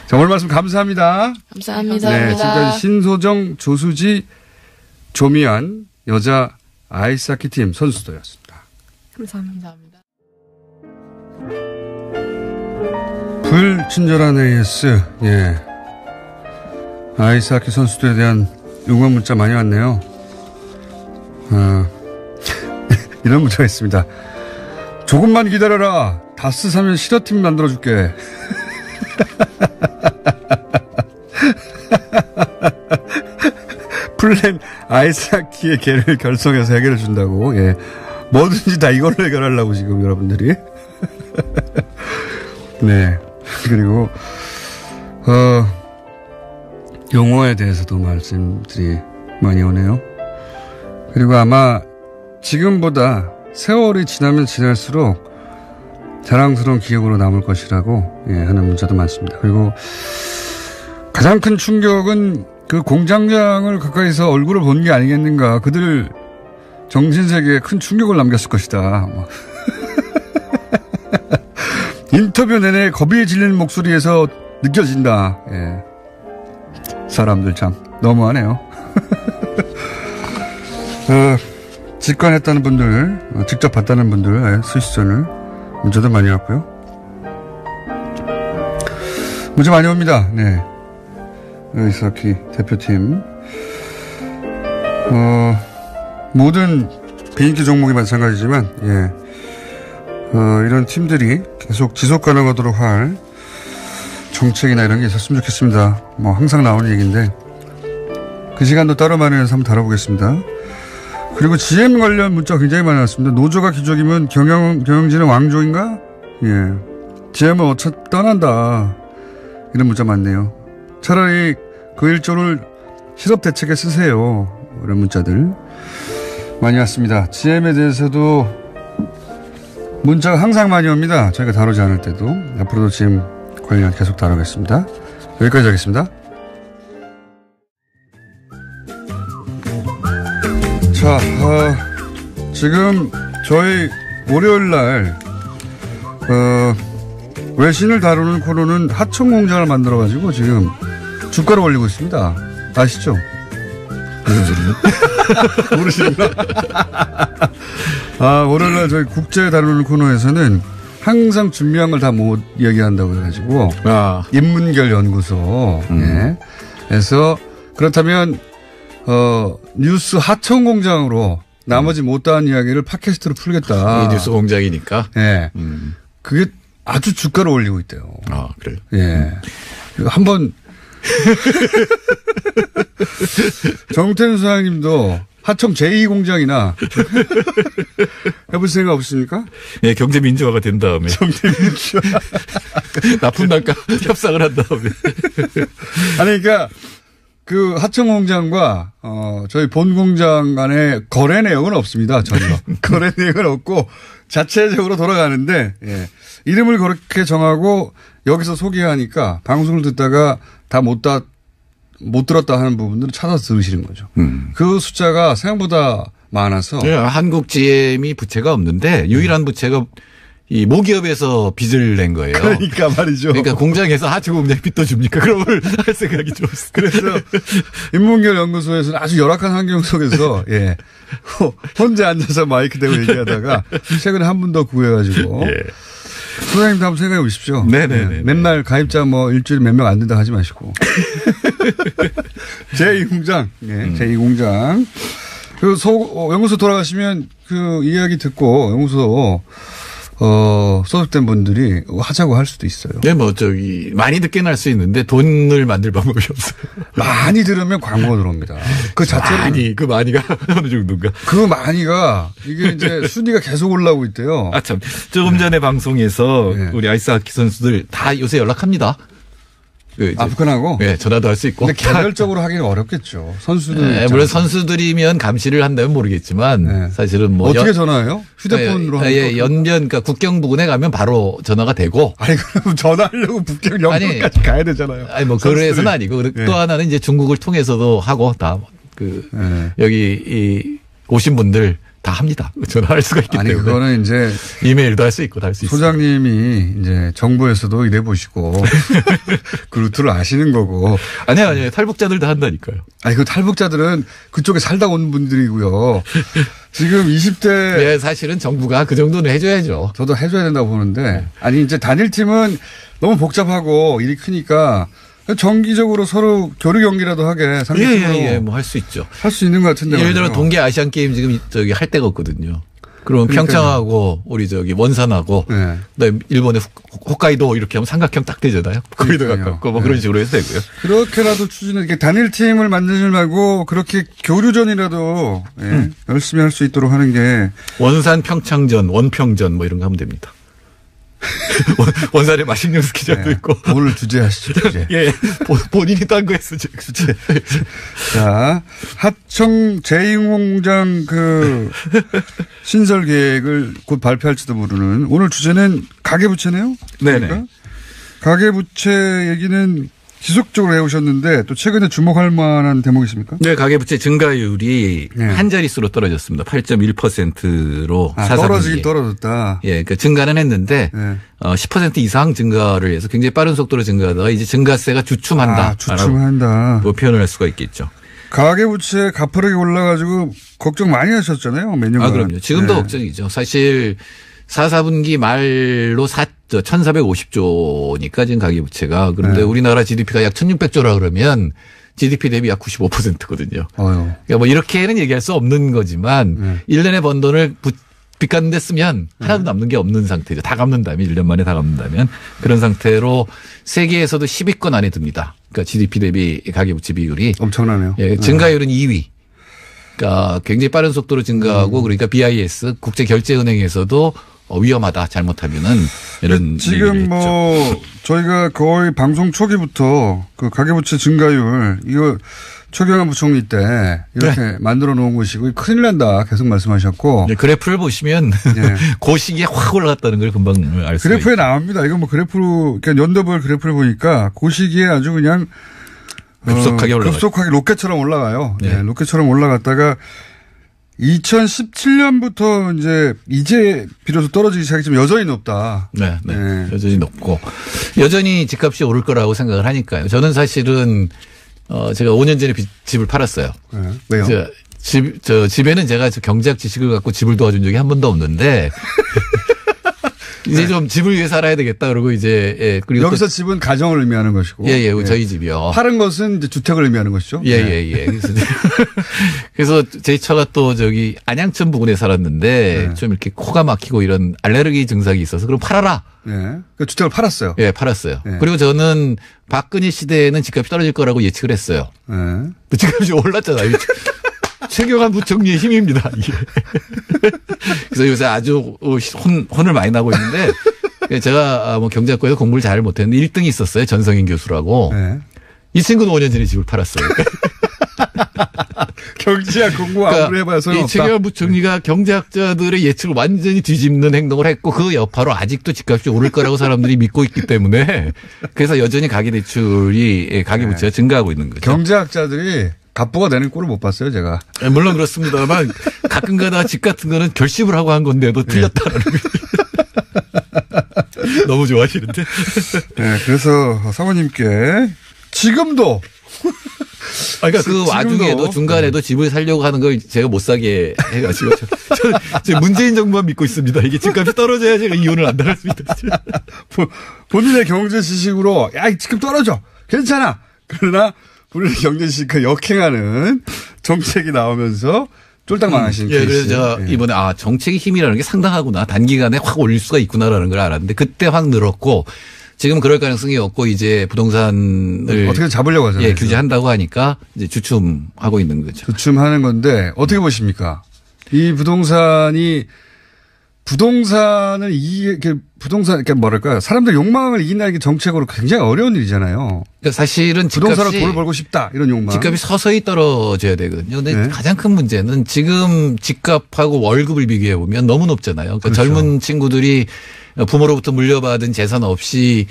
Speaker 1: 자, 오늘 말씀 감사합니다.
Speaker 5: 감사합니다.
Speaker 1: 네, 지금까지 신소정, 조수지, 조미안 여자 아이스하키 팀 선수들이었습니다.
Speaker 6: 감사합니다.
Speaker 1: 불친절한 AS, 예. 아이스하키 선수들에 대한 응원 문자 많이 왔네요. 이런 문자가 있습니다. 조금만 기다려라. 다스 사면 실업팀 만들어줄게. 플랜 아이스하키의 개를 결성해서 해결해 준다고. 예. 뭐든지 다 이걸로 해결하려고 지금 여러분들이. 네. 그리고 용어에 대해서도 말씀들이 많이 오네요. 그리고 아마 지금보다 세월이 지나면 지날수록 자랑스러운 기억으로 남을 것이라고 하는 문자도 많습니다. 그리고 가장 큰 충격은 그 공장장을 가까이서 얼굴을 본 게 아니겠는가. 그들 정신세계에 큰 충격을 남겼을 것이다. 인터뷰 내내 겁이 질리는 목소리에서 느껴진다. 예. 사람들 참 너무하네요. 직관했다는 분들, 직접 봤다는 분들 수시전을 문자도 많이 왔고요. 문자 많이 옵니다. 네. 아이스하키 대표팀. 모든 비인기 종목이 마찬가지지만, 예. 이런 팀들이 계속 지속 가능하도록 할 정책이나 이런 게 있었으면 좋겠습니다. 뭐, 항상 나오는 얘기인데, 그 시간도 따로 마련해서 한번 다뤄보겠습니다. 그리고 GM 관련 문자 굉장히 많이 왔습니다. 노조가 귀족이면 경영진은 왕족인가? 예. GM은 어차피 떠난다. 이런 문자 많네요. 차라리 그 일조를 실업 대책에 쓰세요. 이런 문자들 많이 왔습니다. GM에 대해서도 문자가 항상 많이 옵니다. 저희가 다루지 않을 때도. 앞으로도 GM 관련 계속 다루겠습니다. 여기까지 하겠습니다. 자, 지금 저희 월요일 날, 외신을 다루는 코너는 하청공장을 만들어가지고 지금 주가를 올리고 있습니다. 아시죠? 무슨 소리냐? 모르시는구나. 월요일 날 저희 국제 다루는 코너에서는 항상 준비한 걸 다 못 얘기한다고 해가지고, 인문결 연구소, 예. 그래서 그렇다면, 뉴스 하청공장으로 나머지 못다한 이야기를 팟캐스트로 풀겠다.
Speaker 8: 뉴스 공장이니까.
Speaker 1: 예. 그게 아주 주가를 올리고 있대요.
Speaker 8: 아, 그래요?
Speaker 1: 예. 한번 정태윤 소장님도 하청 제2공장이나 해볼 생각 없습니까?
Speaker 8: 예, 경제 민주화가 된 다음에.
Speaker 1: 경제 민주화.
Speaker 8: 납품 단가 협상을 한 다음에.
Speaker 1: 아니, 그러니까 그 하청 공장과 저희 본 공장 간에 거래 내역은 없습니다. 전혀. 거래 내역은 없고 자체적으로 돌아가는데, 예. 이름을 그렇게 정하고 여기서 소개하니까 방송을 듣다가 다 못 들었다 하는 부분들은 찾아서 들으시는 거죠. 그 숫자가 생각보다 많아서.
Speaker 8: 네, 한국 GM이 부채가 없는데 유일한 부채가 이 모기업에서 빚을 낸 거예요.
Speaker 1: 그러니까 말이죠.
Speaker 8: 그러니까 공장에서 하청 공장에 빚도 줍니까? 그런 걸 할 생각이 들었어요.
Speaker 1: 그래서 인문결 연구소에서는 아주 열악한 환경 속에서 예 혼자 앉아서 마이크 대고 얘기하다가 최근에 한 분 더 구해가지고
Speaker 8: 예.
Speaker 1: 소장님도 한번 생각해 보십시오.
Speaker 8: 네네네.
Speaker 1: 맨날 가입자 뭐 일주일에 몇 명 안 된다 하지 마시고. 제2공장. 네, 제2공장. 그 연구소 돌아가시면 그 이야기 듣고 연구소 소속된 분들이 하자고 할 수도 있어요.
Speaker 8: 네, 뭐 많이 듣게 날 수 있는데 돈을 만들 방법이 없어요.
Speaker 1: 많이 들으면 광고가 들어옵니다. 그 자체로
Speaker 8: 그 많이가 어느 정도인가?
Speaker 1: 그 많이가 이게 이제 순위가 계속 올라오고 있대요.
Speaker 8: 아 참, 조금 전에 방송에서 우리 아이스하키 선수들 다 요새 연락합니다.
Speaker 1: 북한하고?
Speaker 8: 네, 전화도 할 수 있고.
Speaker 1: 근데 개별적으로 하기는 어렵겠죠. 선수들.
Speaker 8: 네, 물론 선수들이면 감시를 한다면 모르겠지만 사실은 뭐.
Speaker 1: 어떻게 전화해요? 휴대폰으로 하는
Speaker 8: 예, 연변, 그러니까 국경 부근에 가면 바로 전화가 되고.
Speaker 1: 아니, 그럼 전화하려고 북경 연변까지 가야 되잖아요.
Speaker 8: 아니, 뭐, 그래서는 아니고. 또 하나는 이제 중국을 통해서도 하고 다 여기 오신 분들 다 합니다. 전화할 수가 있기 때문에.
Speaker 1: 아니, 그거는 이제.
Speaker 8: 이메일도 할 수 있고 다 할 수 있어요.
Speaker 1: 소장님이 이제 정부에서도 일해 보시고 그 루트를 아시는 거고.
Speaker 8: 아니요. 탈북자들도 한다니까요.
Speaker 1: 아니, 그 탈북자들은 그쪽에 살다 온 분들이고요. 지금 20대.
Speaker 8: 네, 사실은 정부가 그 정도는 해줘야죠.
Speaker 1: 저도 해줘야 된다고 보는데. 아니, 이제 단일팀은 너무 복잡하고 일이 크니까 정기적으로 서로 교류 경기라도 하게 상대적으로
Speaker 8: 예, 뭐 할 수 있죠.
Speaker 1: 할 수 있는 것 같은데.
Speaker 8: 예를 들어 동계 아시안 게임 지금 할 데가 없거든요. 그러면 평창하고 우리 원산하고 그다음에 일본의 홋카이도 이렇게 하면 삼각형 딱 되잖아요. 거기도 가깝고 뭐 그런 식으로 해도 되고요.
Speaker 1: 그렇게라도 추진을 이렇게 단일팀을 만들지 말고 그렇게 교류전이라도 열심히 할 수 있도록 하는 게
Speaker 8: 원산 평창전, 원평전 뭐 이런 거 하면 됩니다. 원산에 맛있는 스키장도 있고.
Speaker 1: 오늘 주제 하시죠, 주제.
Speaker 8: 예. 본인이 딴 거 했어, 지금. 주제.
Speaker 1: 자, 하청 제2공장 신설 계획을 곧 발표할지도 모르는 오늘 주제는 가계부채네요?
Speaker 8: 네네.
Speaker 1: 가계부채 얘기는 지속적으로 해오셨는데 또 최근에 주목할 만한 대목이 있습니까?
Speaker 8: 네, 가계부채 증가율이 한 자릿수로 떨어졌습니다. 8.1%로
Speaker 1: 떨어지긴 떨어졌다.
Speaker 8: 예, 그러니까 증가는 했는데 10% 이상 증가를 해서 굉장히 빠른 속도로 증가하다가 이제 증가세가 주춤한다.
Speaker 1: 주춤한다.
Speaker 8: 뭐 표현을 할 수가 있겠죠. 가계부채
Speaker 1: 가파르게 올라가지고 걱정 많이 하셨잖아요, 몇 년간.
Speaker 8: 그럼요. 지금도 걱정이죠. 사실 4분기 말로 1,450조니까 지금 가계부채가. 그런데 우리나라 GDP가 약 1,600조라 그러면 GDP 대비 약 95%거든요. 그러니까 뭐 이렇게는 얘기할 수 없는 거지만 1년에 번 돈을 빚 갚는 데 쓰면 하나도 남는 게 없는 상태죠. 다 갚는다면 1년 만에 다 갚는다면 그런 상태로 세계에서도 10위권 안에 듭니다. 그러니까 GDP 대비 가계부채 비율이
Speaker 1: 엄청나네요.
Speaker 8: 예, 증가율은 2위. 그러니까 굉장히 빠른 속도로 증가하고 그러니까 BIS 국제결제은행에서도 위험하다 잘못하면은 이런
Speaker 1: 지금 뭐 저희가 거의 방송 초기부터 그 가계부채 증가율 이거 최경환 부총리 때 이렇게 만들어 놓은 것이고 큰일 난다 계속 말씀하셨고
Speaker 8: 그래프를 보시면 그 시기에 확 올라갔다는 걸 금방 알 수 있어요.
Speaker 1: 그래프에 나옵니다. 이거 뭐 그래프로 그냥 연도별 그래프를 보니까 그 시기에 아주 그냥
Speaker 8: 급속하게
Speaker 1: 로켓처럼 올라가요. 네. 로켓처럼 올라갔다가 2017년부터 이제 비로소 떨어지기 시작했지만 여전히 높다.
Speaker 8: 네. 여전히 높고 여전히 집값이 오를 거라고 생각을 하니까요. 저는 사실은 제가 5년 전에 집을 팔았어요.
Speaker 1: 왜요?
Speaker 8: 집에는 제가 경제학 지식을 갖고 집을 도와준 적이 한 번도 없는데 이제 좀 집을 위해 살아야 되겠다. 그러고 이제 그리고
Speaker 1: 여기서 집은 가정을 의미하는 것이고.
Speaker 8: 저희 집이요.
Speaker 1: 파는 것은 이제 주택을 의미하는 것이죠.
Speaker 8: 그래서 제 처가 또 안양천 부근에 살았는데 좀 이렇게 코가 막히고 이런 알레르기 증상이 있어서 그럼 팔아라.
Speaker 1: 그 주택을 팔았어요.
Speaker 8: 팔았어요. 그리고 저는 박근혜 시대에는 집값이 떨어질 거라고 예측을 했어요. 집값이 올랐잖아요. 최경환 부총리의 힘입니다. 이게. 그래서 요새 아주 혼을 많이 나고 있는데 제가 뭐 경제학과에서 공부를 잘 못했는데 1등이 있었어요. 전성인 교수라고. 이 친구는 5년 전에 집을 팔았어요.
Speaker 1: 경제학 공부 아무리 해봐야 소용없다.
Speaker 8: 이 최경환 부총리가 경제학자들의 예측을 완전히 뒤집는 행동을 했고 그 여파로 아직도 집값이 오를 거라고 사람들이 믿고 있기 때문에 그래서 여전히 가계부채가 증가하고 있는 거죠.
Speaker 1: 경제학자들이 갑부가 되는 꼴을 못 봤어요, 제가.
Speaker 8: 물론 그렇습니다만 가끔 가다가 집 같은 거는 결심을 하고 한 건데도 틀렸다라는 게. 너무 좋아하시는데.
Speaker 1: 그래서 사모님께 지금도
Speaker 8: 그러니까 그 와중에도 중간에도 집을 살려고 하는 걸 제가 못 사게 해가지고 저는 문재인 정부만 믿고 있습니다. 이게 집값이 떨어져야 제가 이혼을 안 당했습니다.
Speaker 1: 본인의 경제 지식으로 야, 이 집값 떨어져. 괜찮아. 그러나 본인의 경제 지식과 역행하는 정책이 나오면서 쫄딱 망하신 케이스.
Speaker 8: 그래서 제가 이번에 정책의 힘이라는 게 상당하구나. 단기간에 확 올릴 수가 있구나라는 걸 알았는데 그때 확 늘었고 지금 그럴 가능성이 없고 이제 부동산을
Speaker 1: 어떻게 잡으려고 하잖아요.
Speaker 8: 규제한다고 하니까 이제 주춤하고 있는 거죠.
Speaker 1: 주춤하는 건데 어떻게 보십니까? 이 부동산을 그러니까 뭐랄까요? 사람들 욕망을 이긴다는 게 정책으로 굉장히 어려운 일이잖아요.
Speaker 8: 그러니까 사실은
Speaker 1: 부동산으로 돈을 벌고 싶다 이런 욕망.
Speaker 8: 집값이 서서히 떨어져야 되거든요. 근데 가장 큰 문제는 지금 집값하고 월급을 비교해 보면 너무 높잖아요. 그러니까 그렇죠. 젊은 친구들이 부모로부터 물려받은 재산 없이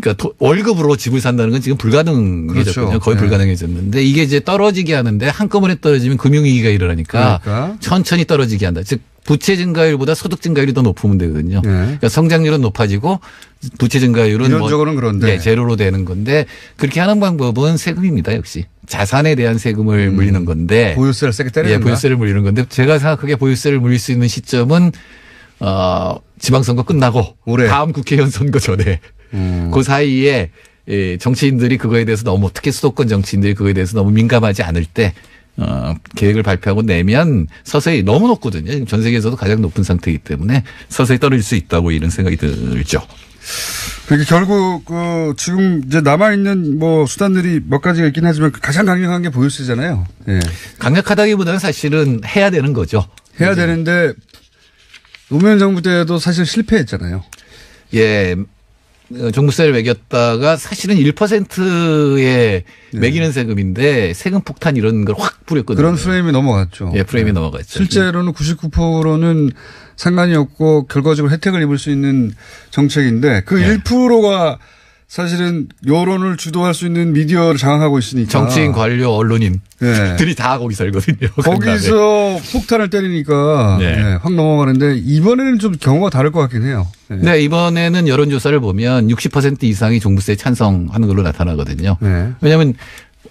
Speaker 8: 그러니까 월급으로 집을 산다는 건 지금 불가능해졌거든요. 그렇죠. 거의 불가능해졌는데 이게 이제 떨어지게 하는데 한꺼번에 떨어지면 금융위기가 일어나니까 천천히 떨어지게 한다. 즉 부채 증가율보다 소득 증가율이 더 높으면 되거든요. 그러니까 성장률은 높아지고 부채 증가율은
Speaker 1: 이론적으로는 그런데
Speaker 8: 제로로 되는 건데 그렇게 하는 방법은 세금입니다. 역시 자산에 대한 세금을 물리는 건데
Speaker 1: 보유세를 세게 때리는
Speaker 8: 보유세를 물리는 건데 제가 생각하기에 보유세를 물릴 수 있는 시점은 지방선거 끝나고 올해. 다음 국회의원 선거 전에 그 사이에 정치인들이 그거에 대해서 너무 특히 수도권 정치인들이 그거에 대해서 너무 민감하지 않을 때 계획을 발표하고 내면 서서히 너무 높거든요. 전 세계에서도 가장 높은 상태이기 때문에 서서히 떨어질 수 있다고 이런 생각이 들죠.
Speaker 1: 그러니까 결국 지금 이제 남아 있는 수단들이 몇 가지가 있긴 하지만 가장 강력한 게 보유세잖아요. 예.
Speaker 8: 강력하다기보다는 사실은 해야 되는 거죠.
Speaker 1: 해야 되는데 노무현 정부 때도 사실 실패했잖아요.
Speaker 8: 예. 종부세를 매겼다가 사실은 1%에 매기는 세금인데 세금 폭탄 이런 걸 확 뿌렸거든요.
Speaker 1: 그런 프레임이 넘어갔죠.
Speaker 8: 예, 프레임이 넘어갔죠.
Speaker 1: 실제로는 99%는 상관이 없고 결과적으로 혜택을 입을 수 있는 정책인데 그 1%가 사실은 여론을 주도할 수 있는 미디어를 장악하고 있으니까.
Speaker 8: 정치인, 관료, 언론인들이 다 거기 살거든요.
Speaker 1: 거기서 폭탄을 때리니까 확 넘어가는데 이번에는 좀 경우가 다를 것 같긴 해요.
Speaker 8: 네, 이번에는 여론조사를 보면 60% 이상이 종부세에 찬성하는 걸로 나타나거든요. 왜냐하면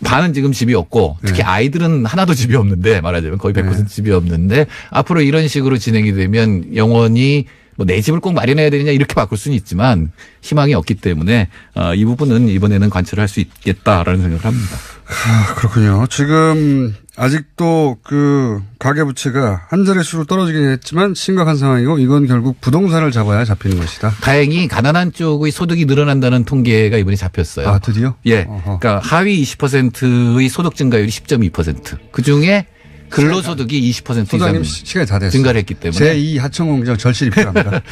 Speaker 8: 반은 지금 집이 없고 특히 아이들은 하나도 집이 없는데 말하자면 거의 100% 집이 없는데 앞으로 이런 식으로 진행이 되면 영원히 내 집을 꼭 마련해야 되느냐 이렇게 바꿀 수는 있지만 희망이 없기 때문에 이 부분은 이번에는 관철할 수 있겠다라는 생각을 합니다.
Speaker 1: 그렇군요. 지금 아직도 그 가계부채가 한 자릿수로 떨어지긴 했지만 심각한 상황이고 이건 결국 부동산을 잡아야 잡히는 것이다.
Speaker 8: 다행히 가난한 쪽의 소득이 늘어난다는 통계가 이번에 잡혔어요.
Speaker 1: 드디어?
Speaker 8: 예. 그러니까 하위 20%의 소득 증가율이 10.2%. 그중에 근로소득이 20% 이상
Speaker 1: 시간이 다 됐어요.
Speaker 8: 증가를 했기 때문에
Speaker 1: 제2 하청공장 절실히 필요합니다.